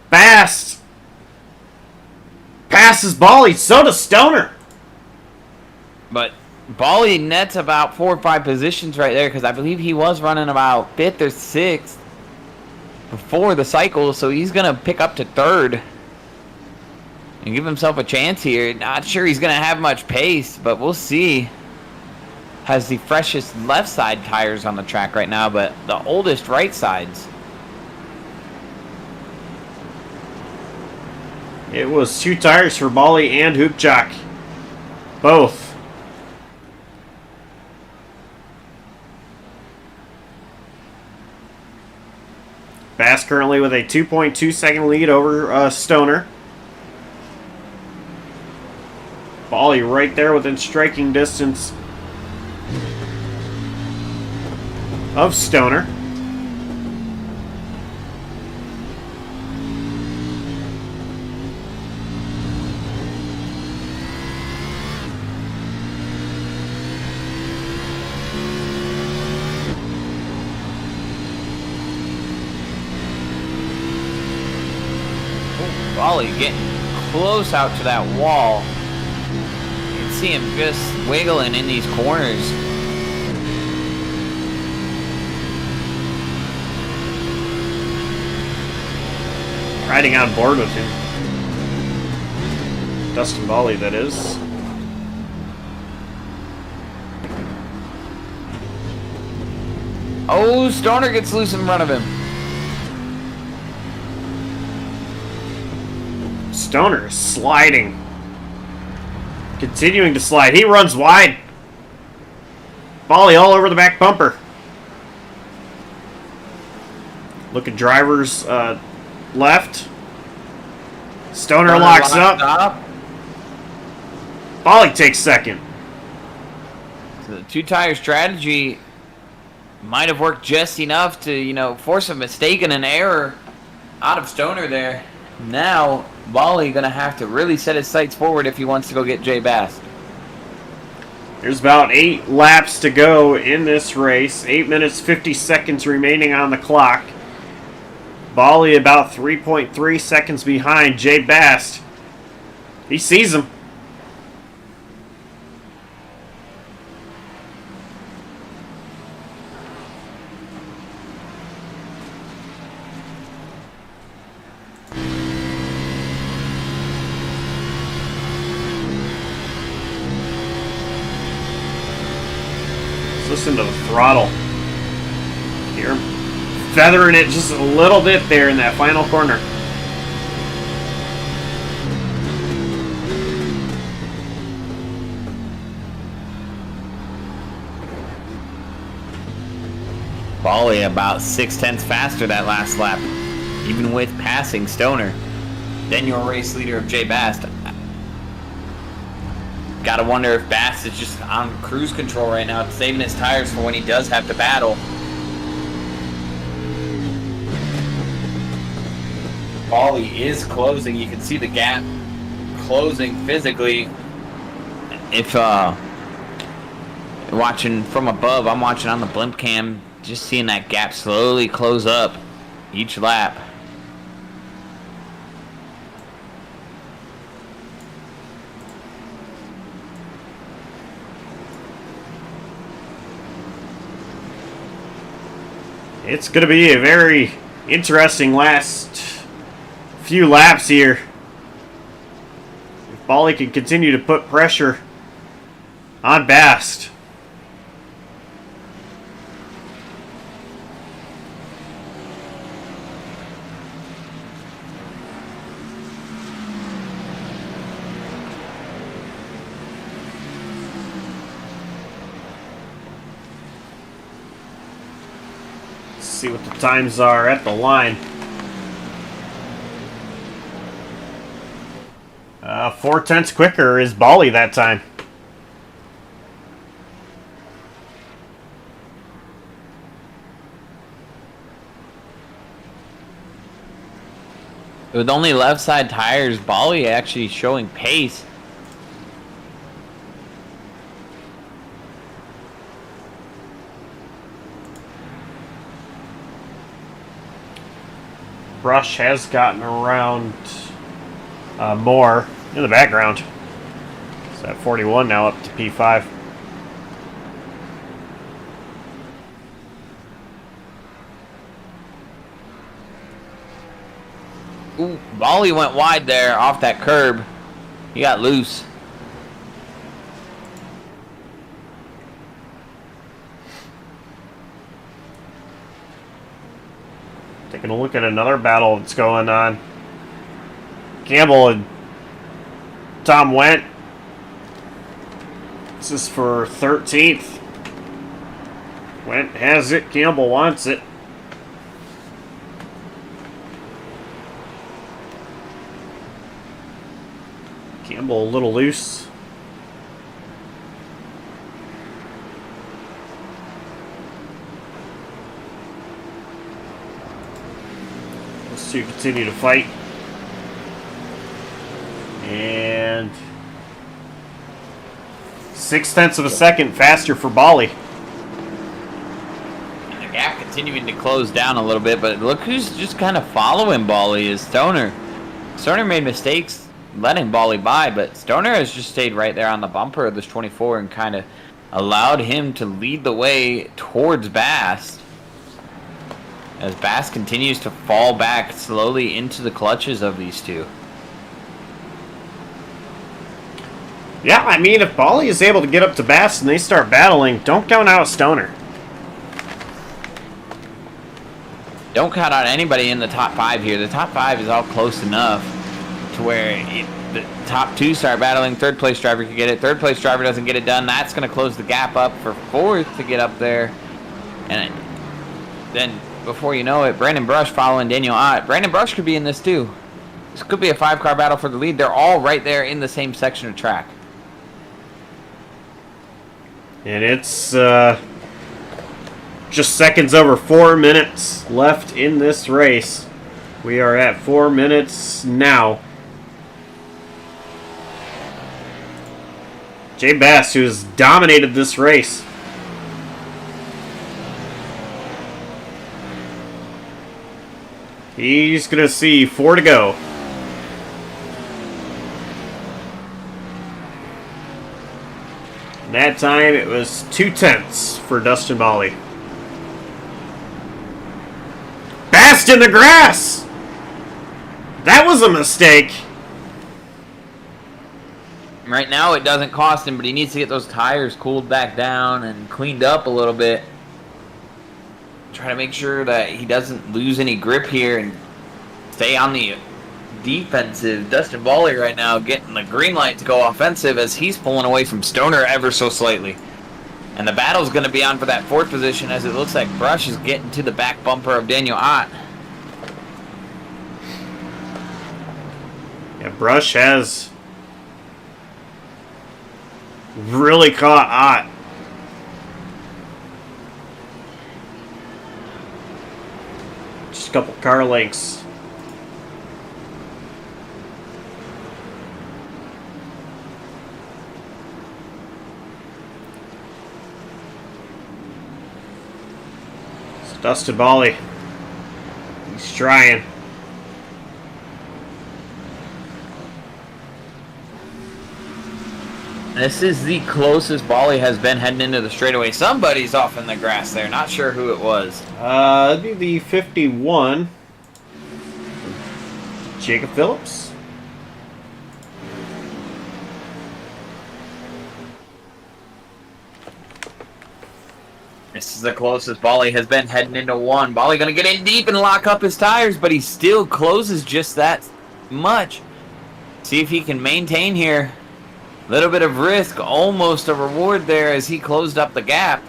Bast passes Bali. So does Stoner. But Bali nets about 4 or 5 positions right there because I believe he was running about 5th or 6th before the cycle, so he's going to pick up to 3rd. And give himself a chance here. Not sure he's going to have much pace, but we'll see. Has the freshest left side tires on the track right now, but the oldest right sides. It was 2 tires for Bali and Hoopchak. Both. Bass currently with a 2.2 second lead over Stoner. Bali right there within striking distance of Stoner. Bali getting close out to that wall. You can see him just wiggling in these corners. Riding on board with him. Dustin Bali, that is. Oh, Stoner gets loose in front of him. Stoner is sliding. Continuing to slide. He runs wide. Bali all over the back bumper. Look at drivers left. Stoner locks up. Bali takes second. So the 2-tire strategy might have worked just enough to, force a mistake and an error out of Stoner there. Now, Bali going to have to really set his sights forward if he wants to go get Jay Bass. There's about 8 laps to go in this race. 8 minutes, 50 seconds remaining on the clock. Bali about 3.3 seconds behind Jay Bast. He sees him. Listen to the throttle. Here, feathering it just a little bit there in that final corner. Bali about 0.6 faster that last lap, even with passing Stoner. Then your race leader of Jay Bast. Gotta wonder if Bass is just on cruise control right now, saving his tires for when he does have to battle. Bali is closing. You can see the gap closing physically. If watching from above, I'm watching on the blimp cam. just seeing that gap slowly close up each lap. It's going to be a very interesting last few laps here. If Bolly can continue to put pressure on Bast. See what the times are at the line. 4/10 quicker is Bolly that time. With only left side tires, Bolly actually showing pace. Brush has gotten around more in the background. It's at 41 now, up to P5. Ooh, Bolly went wide there off that curb. He got loose. Taking a look at another battle that's going on. Campbell and Tom Wendt. This is for 13th. Wendt has it. Campbell wants it. Campbell a little loose. Those two continue to fight. And 0.6 of a second faster for Bolly. And the gap continuing to close down a little bit, but look who's just kind of following Bolly is Stoner. Stoner made mistakes letting Bolly by, but Stoner has just stayed right there on the bumper of this 24 and kind of allowed him to lead the way towards Bast. As Bast continues to fall back slowly into the clutches of these two. Yeah, I mean, if Bolly is able to get up to Bast and they start battling, don't count out Stoner. Don't count out anybody in the top 5 here. The top 5 is all close enough to where the top 2 start battling. Third place driver could get it. Third place driver doesn't get it done. That's going to close the gap up for 4th to get up there. And then before you know it, Brandon Brush following Daniel Ott. Brandon Brush could be in this too. This could be a 5-car battle for the lead. They're all right there in the same section of track. And it's just seconds over 4 minutes left in this race. We are at 4 minutes now. Jay Bast, who has dominated this race. He's going to see 4 to go. And that time it was 0.2 for Dustin Bolly. Bast in the grass! That was a mistake. Right now it doesn't cost him, but he needs to get those tires cooled back down and cleaned up a little bit. Try to make sure that he doesn't lose any grip here and stay on the defensive. Dustin Bolly right now getting the green light to go offensive as he's pulling away from Stoner ever so slightly. And the battle's going to be on for that 4th position as it looks like Brush is getting to the back bumper of Daniel Ott. Yeah, Brush has really caught Ott. Just a couple car lengths. Dustin Bally. He's trying. This is the closest Bally has been heading into the straightaway. Somebody's off in the grass there. Not sure who it was. It'd be the 51. Jacob Phillips. This is the closest Bally has been heading into one. Bally going to get in deep and lock up his tires, but he still closes just that much. See if he can maintain here. Little bit of risk, almost a reward there as he closed up the gap.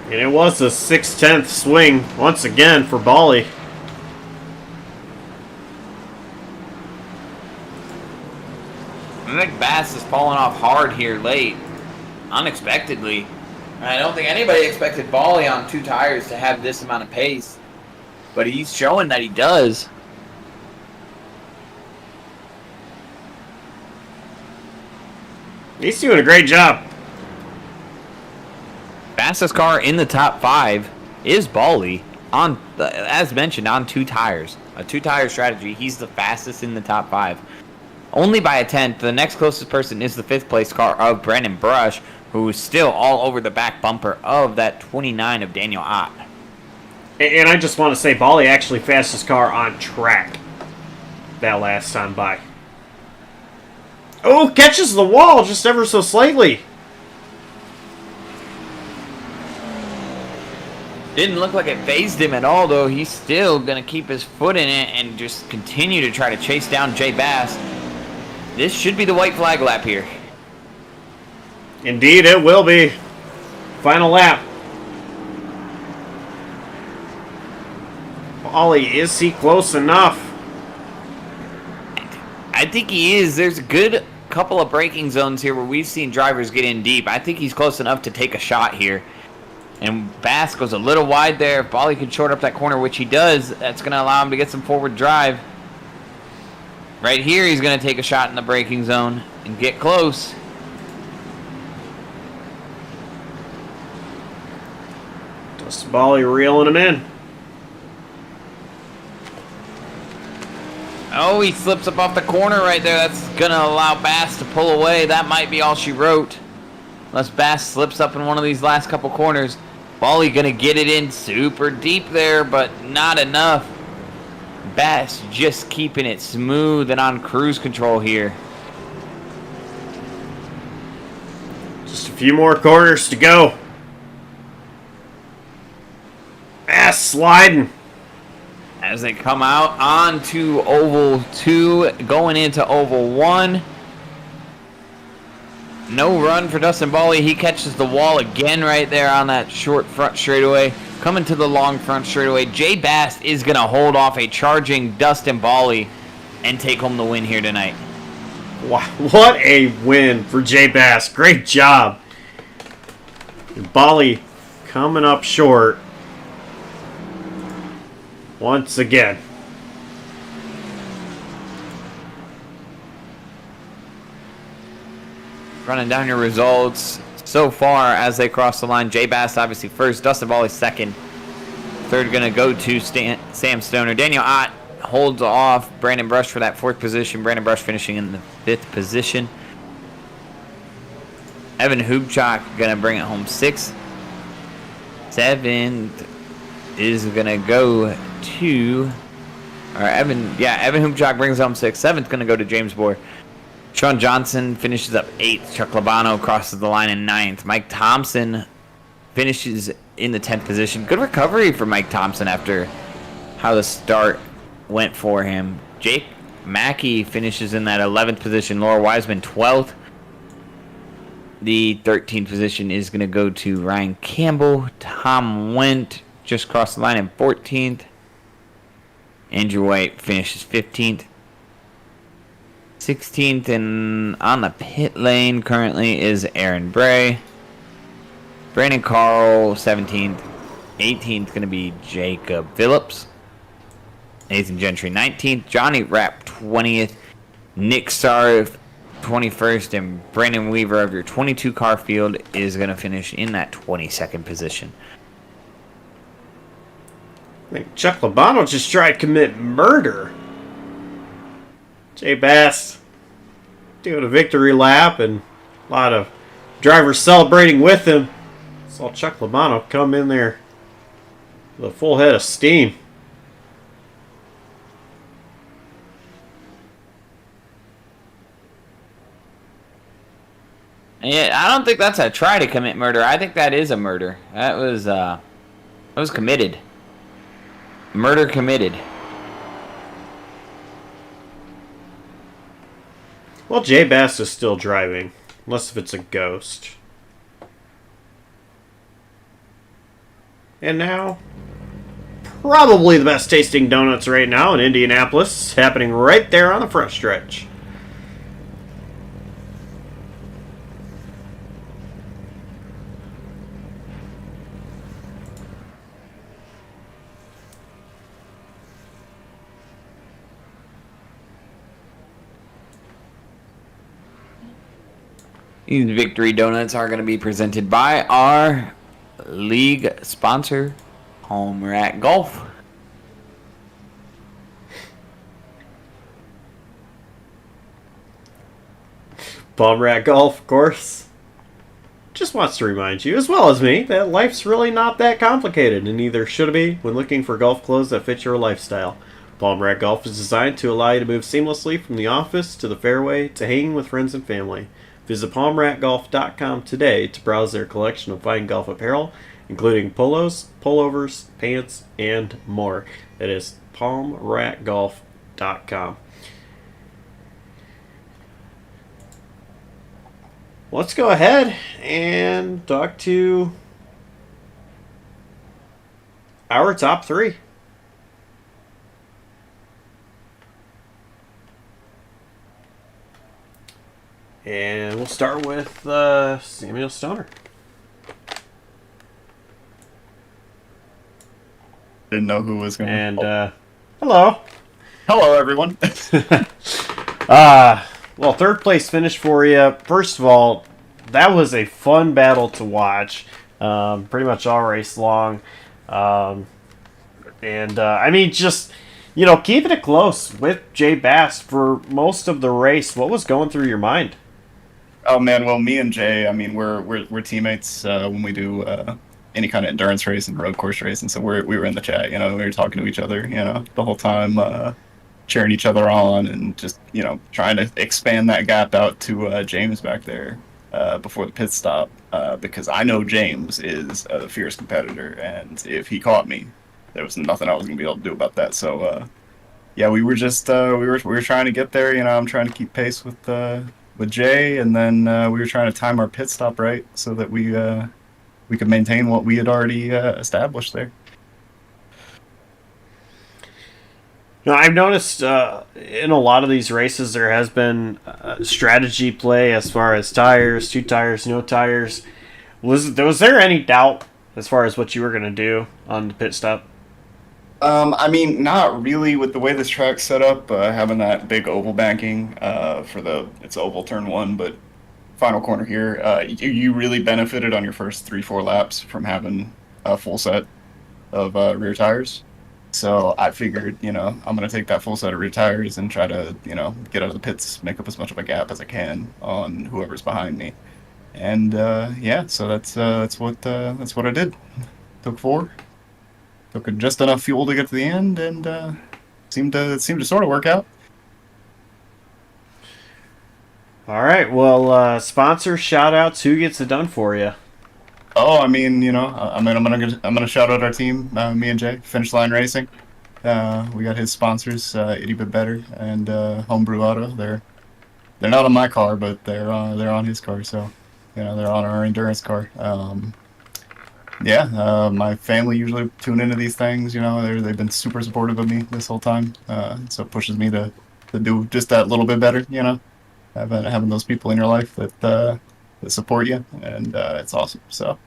And it was a 6/10 swing once again for Bally. I think Bass is falling off hard here late, unexpectedly. I don't think anybody expected Bally on 2 tires to have this amount of pace, but he's showing that he does. He's doing a great job. Fastest car in the top 5 is Bally, on, as mentioned, on 2 tires. A 2-tire strategy. He's the fastest in the top 5. Only by a tenth. The next closest person is the 5th place car of Brandon Brush, who is still all over the back bumper of that 29 of Daniel Ott. And I just want to say, Bally actually fastest car on track that last time by. Oh, catches the wall just ever so slightly. Didn't look like it phased him at all, though. He's still going to keep his foot in it and just continue to try to chase down Jay Bass. This should be the white flag lap here. Indeed, it will be. Final lap. Bally, is he close enough? I think he is. There's a good couple of braking zones here where we've seen drivers get in deep. I think he's close enough to take a shot here. And Bass goes a little wide there. If Bally can short up that corner, which he does, that's going to allow him to get some forward drive. Right here, he's going to take a shot in the braking zone and get close. Dustin Bally reeling him in. Oh, he slips up off the corner right there. That's going to allow Bass to pull away. That might be all she wrote. Unless Bass slips up in one of these last couple corners. Bally going to get it in super deep there, but not enough. Bass just keeping it smooth and on cruise control here. Just a few more corners to go. Bass sliding. As they come out onto Oval 2, going into Oval 1. No run for Dustin Bally. He catches the wall again right there on that short front straightaway. Coming to the long front straightaway. Jay Bass is going to hold off a charging Dustin Bally and take home the win here tonight. Wow, what a win for Jay Bass. Great job. Bally coming up short once again. Running down your results so far as they cross the line. Jay Bass obviously first, Dustin Bally second. Third going to go to Sam Stoner. Daniel Ott holds off Brandon Brush for that 4th position. Brandon Brush finishing in the 5th position. Evan Hubchak going to bring it home 6th. 7th is going to go to... Evan Hubchak brings home 6th. 7th going to go to James Bohr. Sean Johnson finishes up 8th. Chuck Labano crosses the line in 9th. Mike Thompson finishes in the 10th position. Good recovery for Mike Thompson after how the start went for him. Jake Mackey finishes in that 11th position. Laura Wiseman 12th. The 13th position is going to go to Ryan Campbell. Tom Wendt just crossed the line in 14th. Andrew White finishes 15th. 16th, and on the pit lane currently is Aaron Bray. Brandon Carl, 17th. 18th going to be Jacob Phillips. Nathan Gentry, 19th. Johnny Rapp, 20th. Nick Starr, 21st, and Brandon Weaver of your 22 car field is going to finish in that 22nd position. I think Chuck Labano just tried to commit murder. Jay Bass doing a victory lap and a lot of drivers celebrating with him. Saw Chuck Labano come in there with a full head of steam. Yeah, I don't think that's a try to commit murder. I think that is a murder. That was committed. Murder committed. Well, Jay Bass is still driving, unless if it's a ghost. And now, probably the best tasting donuts right now in Indianapolis, happening right there on the front stretch. These victory donuts are going to be presented by our league sponsor, Home Rack Golf. Palm Rat Golf, of course, just wants to remind you, as well as me, that life's really not that complicated, and neither should it be when looking for golf clothes that fit your lifestyle. Palm Rat Golf is designed to allow you to move seamlessly from the office to the fairway to hanging with friends and family. Visit palmratgolf.com today to browse their collection of fine golf apparel, including polos, pullovers, pants, and more. That is palmratgolf.com. Let's go ahead and talk to our top three. And we'll start with Samuel Stoner. Didn't know who was going to... And, hello. Hello, everyone. Well, third place finish for you. First of all, that was a fun battle to watch. Pretty much all race long. I mean, just, keeping it close with Jay Bass for most of the race. What was going through your mind? Oh, man, well, me and Jay, I mean, we're teammates when we do any kind of endurance race and road course race, and so we were in the chat, we were talking to each other, the whole time, cheering each other on, and just, trying to expand that gap out to James back there before the pit stop, because I know James is a fierce competitor, and if he caught me, there was nothing I was going to be able to do about that, so, yeah, we were just, we were trying to get there, I'm trying to keep pace with Jay, and then we were trying to time our pit stop right so that we could maintain what we had already established there. Now, I've noticed in a lot of these races there has been strategy play as far as tires, 2 tires, no tires. Was there any doubt as far as what you were going to do on the pit stop? I mean, not really with the way this track's set up, having that big oval banking it's oval turn 1, but final corner here, you really benefited on your first 3-4 laps from having a full set of rear tires. So I figured, I'm going to take that full set of rear tires and try to, get out of the pits, make up as much of a gap as I can on whoever's behind me. And yeah, so that's what I did. Took 4. Took just enough fuel to get to the end, and seemed to sort of work out. All right. Well, sponsor shout outs. Who gets it done for you? Oh, I mean, I'm gonna shout out our team, me and Jay, Finish Line Racing. We got his sponsors, Itty Bit Better and Homebrew Auto. They're not on my car, but they're on his car. So, they're on our endurance car. Yeah, my family usually tune into these things. They've been super supportive of me this whole time. So it pushes me to do just that little bit better. Having those people in your life that support you, and it's awesome. So,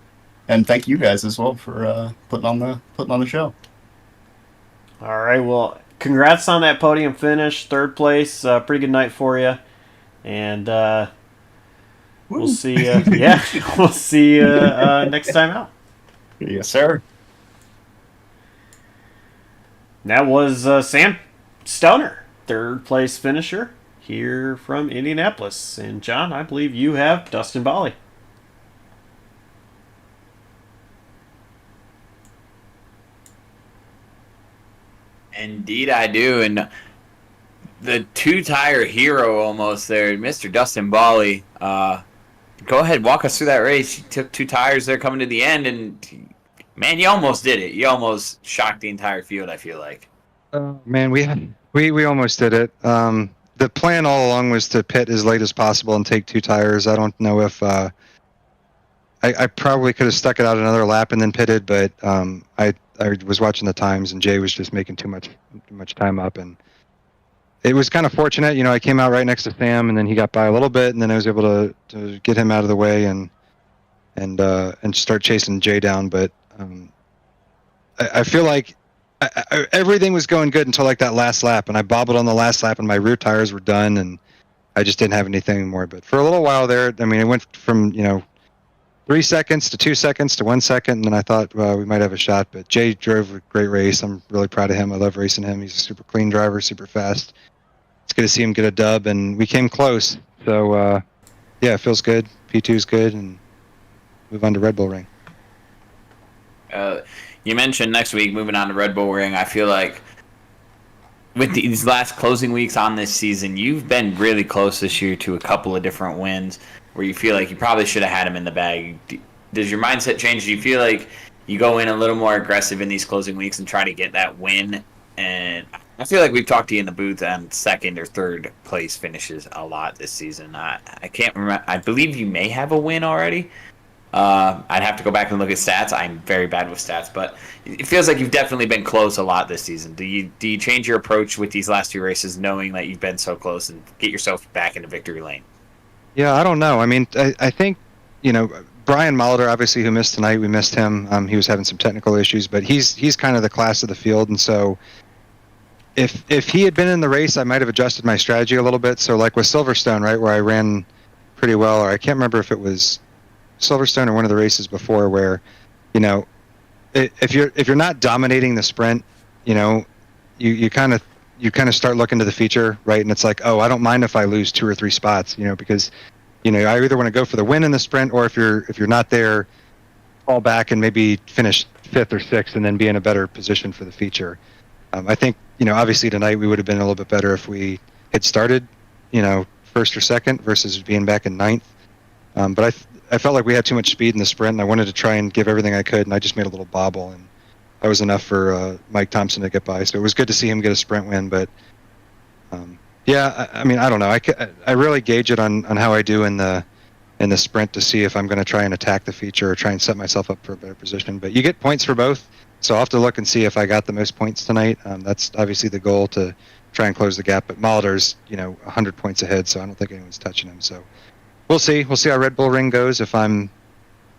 and thank you guys as well for putting on the show. All right. Well, congrats on that podium finish, third place. Pretty good night for you. And we'll see. Yeah, we'll see you next time out. Yes, sir. That was Sam Stoner, third place finisher here from Indianapolis. And John, I believe you have Dustin Bolly. Indeed, I do. And the two-tire hero almost there, Mr. Dustin Bolly. Go ahead, walk us through that race. He took 2 tires there coming to the end, and man, you almost did it. You almost shocked the entire field, I feel like. Man, we almost did it. The plan all along was to pit as late as possible and take 2 tires. I don't know if I probably could have stuck it out another lap and then pitted, but I was watching the times and Jay was just making too much time up, and it was kind of fortunate. I came out right next to Sam, and then he got by a little bit, and then I was able to get him out of the way and start chasing Jay down. But I feel like everything was going good until like that last lap, and I bobbled on the last lap, and my rear tires were done, and I just didn't have anything anymore. But for a little while there, I mean, it went from 3 seconds to 2 seconds to 1 second, and then I thought, well, we might have a shot. But Jay drove a great race. I'm really proud of him. I love racing him. He's a super clean driver, super fast. It's good to see him get a dub, and we came close. So, yeah, it feels good. P2's good, and move on to Red Bull Ring. You mentioned next week moving on to Red Bull Ring. I feel like with these last closing weeks on this season, you've been really close this year to a couple of different wins where you feel like you probably should have had them in the bag. Does your mindset change? Do you feel like you go in a little more aggressive in these closing weeks and try to get that win? And I feel like we've talked to you in the booth on second or third place finishes a lot this season. I can't remember. I believe you may have a win already. I'd have to go back and look at stats. I'm very bad with stats, but it feels like you've definitely been close a lot this season. Do you change your approach with these last 2 races, knowing that you've been so close, and get yourself back into victory lane? Yeah, I don't know. I mean, I think, Brian Molitor, obviously, who missed tonight, we missed him. He was having some technical issues, but he's kind of the class of the field, and so if he had been in the race, I might have adjusted my strategy a little bit. So like with Silverstone, right, where I ran pretty well, or I can't remember if it was Silverstone or one of the races before, where if you're not dominating the sprint, you kind of start looking to the feature, right? And it's like, oh, I don't mind if I lose 2 or 3 spots, because I either want to go for the win in the sprint, or if you're not there, fall back and maybe finish 5th or 6th and then be in a better position for the feature. I think obviously tonight we would have been a little bit better if we had started 1st or 2nd versus being back in 9th. But I felt like we had too much speed in the sprint, and I wanted to try and give everything I could, and I just made a little bobble, and that was enough for Mike Thompson to get by. So it was good to see him get a sprint win. But yeah, I mean, I don't know. I really gauge it on how I do in the sprint to see if I'm going to try and attack the feature or try and set myself up for a better position. But you get points for both, so I'll have to look and see if I got the most points tonight. That's obviously the goal, to try and close the gap. But Molitor's 100 points ahead, so I don't think anyone's touching him. So we'll see. We'll see how Red Bull Ring goes. If I'm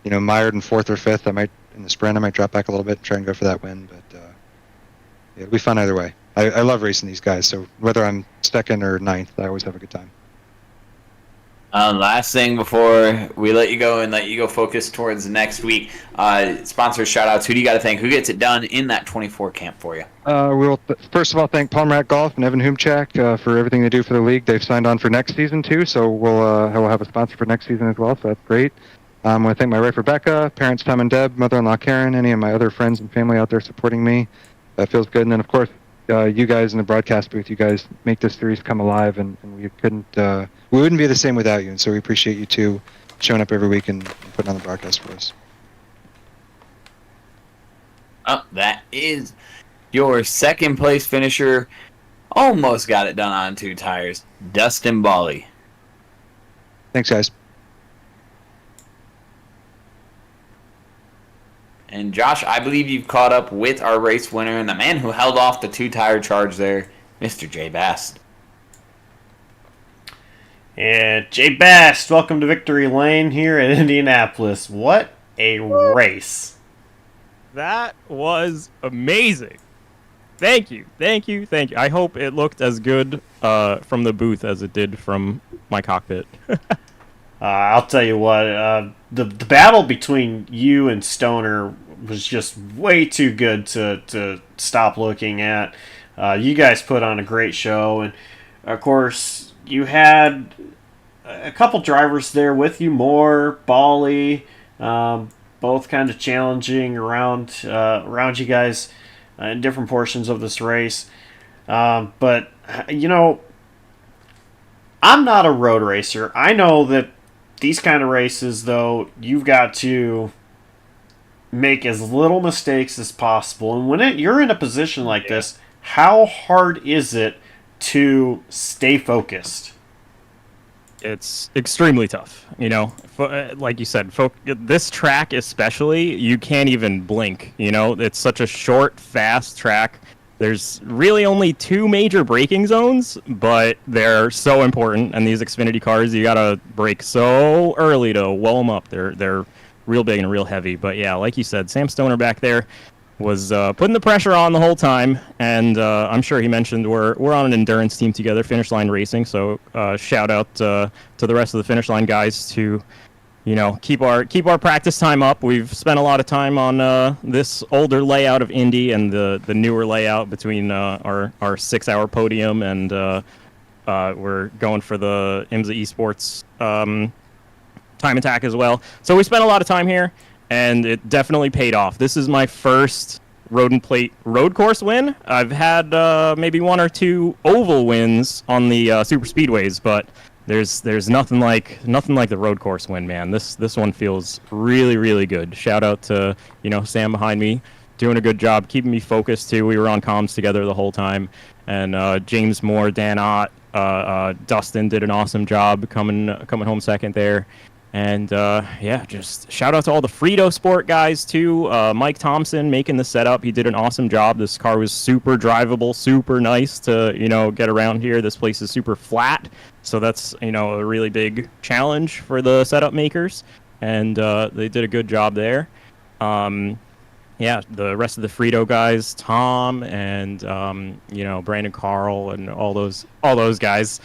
mired in 4th or 5th, in the sprint I might drop back a little bit and try and go for that win. But yeah, it'll be fun either way. I love racing these guys, so whether I'm 2nd or 9th, I always have a good time. Last thing before we let you go and let you go focus towards next week, sponsors, shout-outs. Who do you got to thank? Who gets it done in that 24 camp for you? We'll first of all thank Palm Rat Golf and Evan Humchak for everything they do for the league. They've signed on for next season too, so we'll have a sponsor for next season as well, so that's great. I want to thank my wife Rebecca, parents Tom and Deb, mother-in-law Karen, any of my other friends and family out there supporting me. That feels good. And then, of course, you guys in the broadcast booth, you guys make this series come alive, and we wouldn't be the same without you. And so we appreciate you too, showing up every week and putting on the broadcast for us. That is your 2nd place finisher. Almost got it done on 2 tires. Dustin Bolly. Thanks, guys. And Josh, I believe you've caught up with our race winner and the man who held off the 2-tire charge there, Mr. Jay Bast. And Jay Bast, welcome to Victory Lane here at Indianapolis. What a race. That was amazing. Thank you. I hope it looked as good from the booth as it did from my cockpit. I'll tell you what, the battle between you and Stoner was just way too good to stop looking at. You guys put on a great show, and of course you had a couple drivers there with you, Moore, Bally, both kind of challenging around you guys in different portions of this race. But you know, I'm not a road racer. I know that these kind of races, though, you've got to make as little mistakes as possible. And when you're in a position like this, how hard is it to stay focused? It's extremely tough, you know. Like you said, this track especially, you can't even blink. You know, it's such a short, fast track. There's really only 2 major braking zones, but they're so important. And these Xfinity cars, you gotta brake so early to well them up. They're real big and real heavy. But yeah, like you said, Sam Stoner back there was putting the pressure on the whole time. And I'm sure he mentioned we're on an endurance team together, Finish Line Racing. So shout out to the rest of the Finish Line guys to, you know, keep our practice time up. We've spent a lot of time on this older layout of Indy and the newer layout between our 6-hour podium, and we're going for the IMSA Esports time attack as well. So we spent a lot of time here, and it definitely paid off. This is my first road and plate road course win. I've had maybe 1 or 2 oval wins on the super speedways, but there's nothing like the road course win, man. This one feels really, really good. Shout out to, you know, Sam behind me, doing a good job keeping me focused too. We were on comms together the whole time, and James Moore, Dan Ott, Dustin did an awesome job coming home second there. And yeah, just shout out to all the Frito Sport guys too. Mike Thompson making the setup. He did an awesome job. This car was super drivable, super nice to, you know, get around here. This place is super flat, so that's, you know, a really big challenge for the setup makers. And they did a good job there. Yeah, the rest of the Frito guys, Tom and you know, Brandon Carl and all those guys.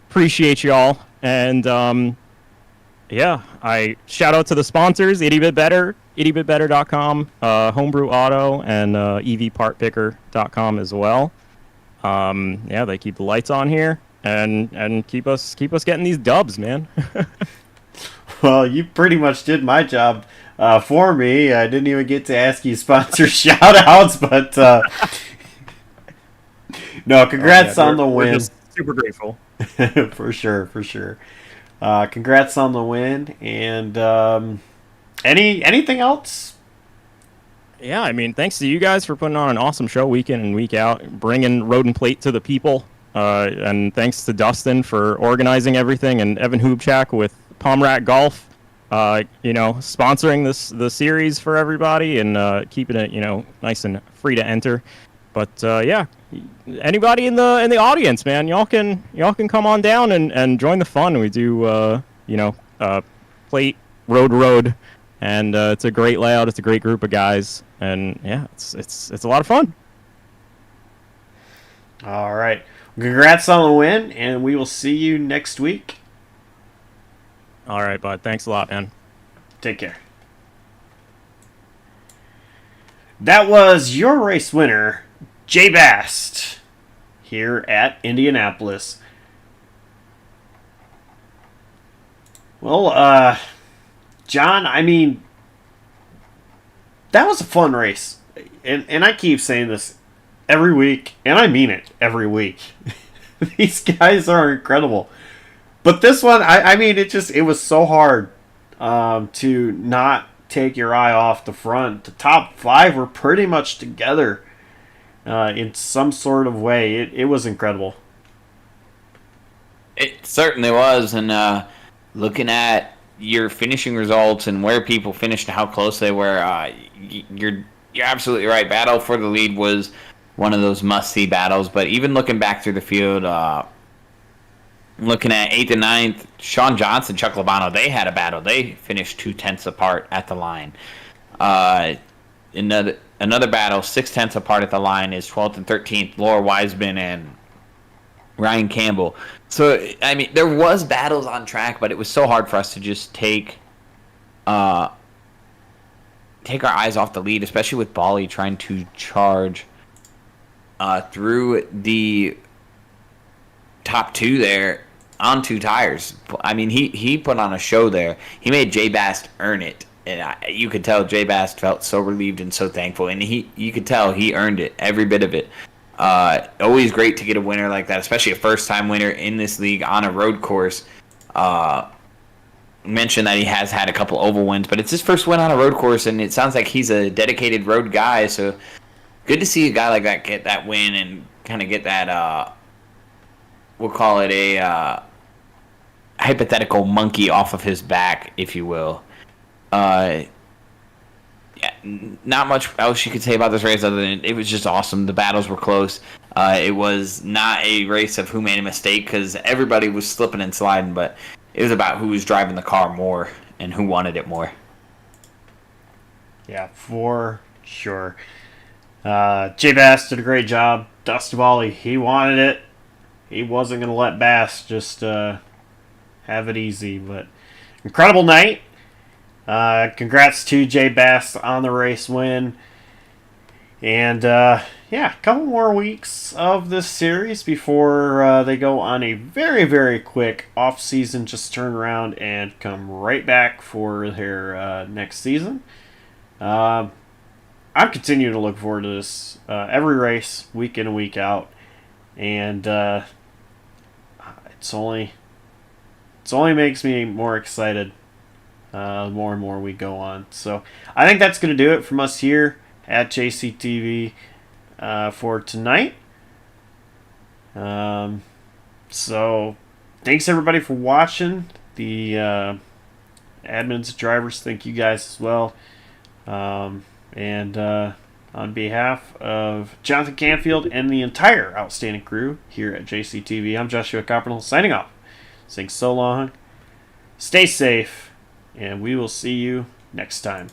Appreciate y'all. And yeah, I shout out to the sponsors, ittybitbetter.com, Homebrew Auto, and evpartpicker.com as well. Yeah, they keep the lights on here and keep us getting these dubs, man. Well, you pretty much did my job for me. I didn't even get to ask you sponsor shout-outs, but no, congrats on the win. We're just super grateful. For sure. Congrats on the win, and anything else? Yeah, I mean, thanks to you guys for putting on an awesome show week in and week out, bringing Road and Plate to the people, and thanks to Dustin for organizing everything, and Evan Hubchak with Palmrat Golf, you know, sponsoring the series for everybody and keeping it, you know, nice and free to enter. But yeah, anybody in the audience, man, y'all can come on down and join the fun. We do you know, plate road, and it's a great layout. It's a great group of guys, and yeah, it's a lot of fun. All right, congrats on the win, and we will see you next week. All right, bud. Thanks a lot, man. Take care. That was your race winner, Jay Bast, here at Indianapolis. Well, John, I mean, that was a fun race. And I keep saying this every week, and I mean it every week. These guys are incredible. But this one, I mean, it was so hard to not take your eye off the front. The top 5 were pretty much together in some sort of way. It was incredible. It certainly was, and looking at your finishing results and where people finished and how close they were, you're absolutely right. Battle for the lead was one of those must-see battles, but even looking back through the field, looking at 8th and 9th, Sean Johnson, Chuck Labano, they had a battle. They finished 0.2 apart at the line. Another another battle, 6/10 apart at the line, is 12th and 13th, Laura Wiseman and Ryan Campbell. So, I mean, there was battles on track, but it was so hard for us to just take our eyes off the lead, especially with Bali trying to charge through the top two there on two tires. I mean, he put on a show there. He made Jay Bast earn it. And you could tell Jay Bast felt so relieved and so thankful. And you could tell he earned it, every bit of it. Always great to get a winner like that, especially a first-time winner in this league on a road course. Mentioned that he has had a couple oval wins, but it's his first win on a road course, and it sounds like he's a dedicated road guy. So good to see a guy like that get that win and kind of get that, we'll call it a hypothetical monkey off of his back, if you will. Yeah, not much else you could say about this race other than it was just awesome. The battles were close. It was not a race of who made a mistake because everybody was slipping and sliding, but it was about who was driving the car more and who wanted it more. Yeah, for sure. Jay Bass did a great job. Dusty Bali, he wanted it. He wasn't going to let Bass just have it easy, but incredible night. Congrats to Jay Bass on the race win. And, yeah, a couple more weeks of this series before they go on a very, very quick off-season just turn around and come right back for their next season. I'm continuing to look forward to this every race, week in and week out. And it's only makes me more excited the more and more we go on. So I think that's going to do it from us here at JCTV for tonight. So thanks everybody for watching. The admins, drivers, thank you guys as well. And on behalf of Jonathan Canfield and the entire outstanding crew here at JCTV, I'm Joshua Coppernill signing off. Saying so long, stay safe, and we will see you next time.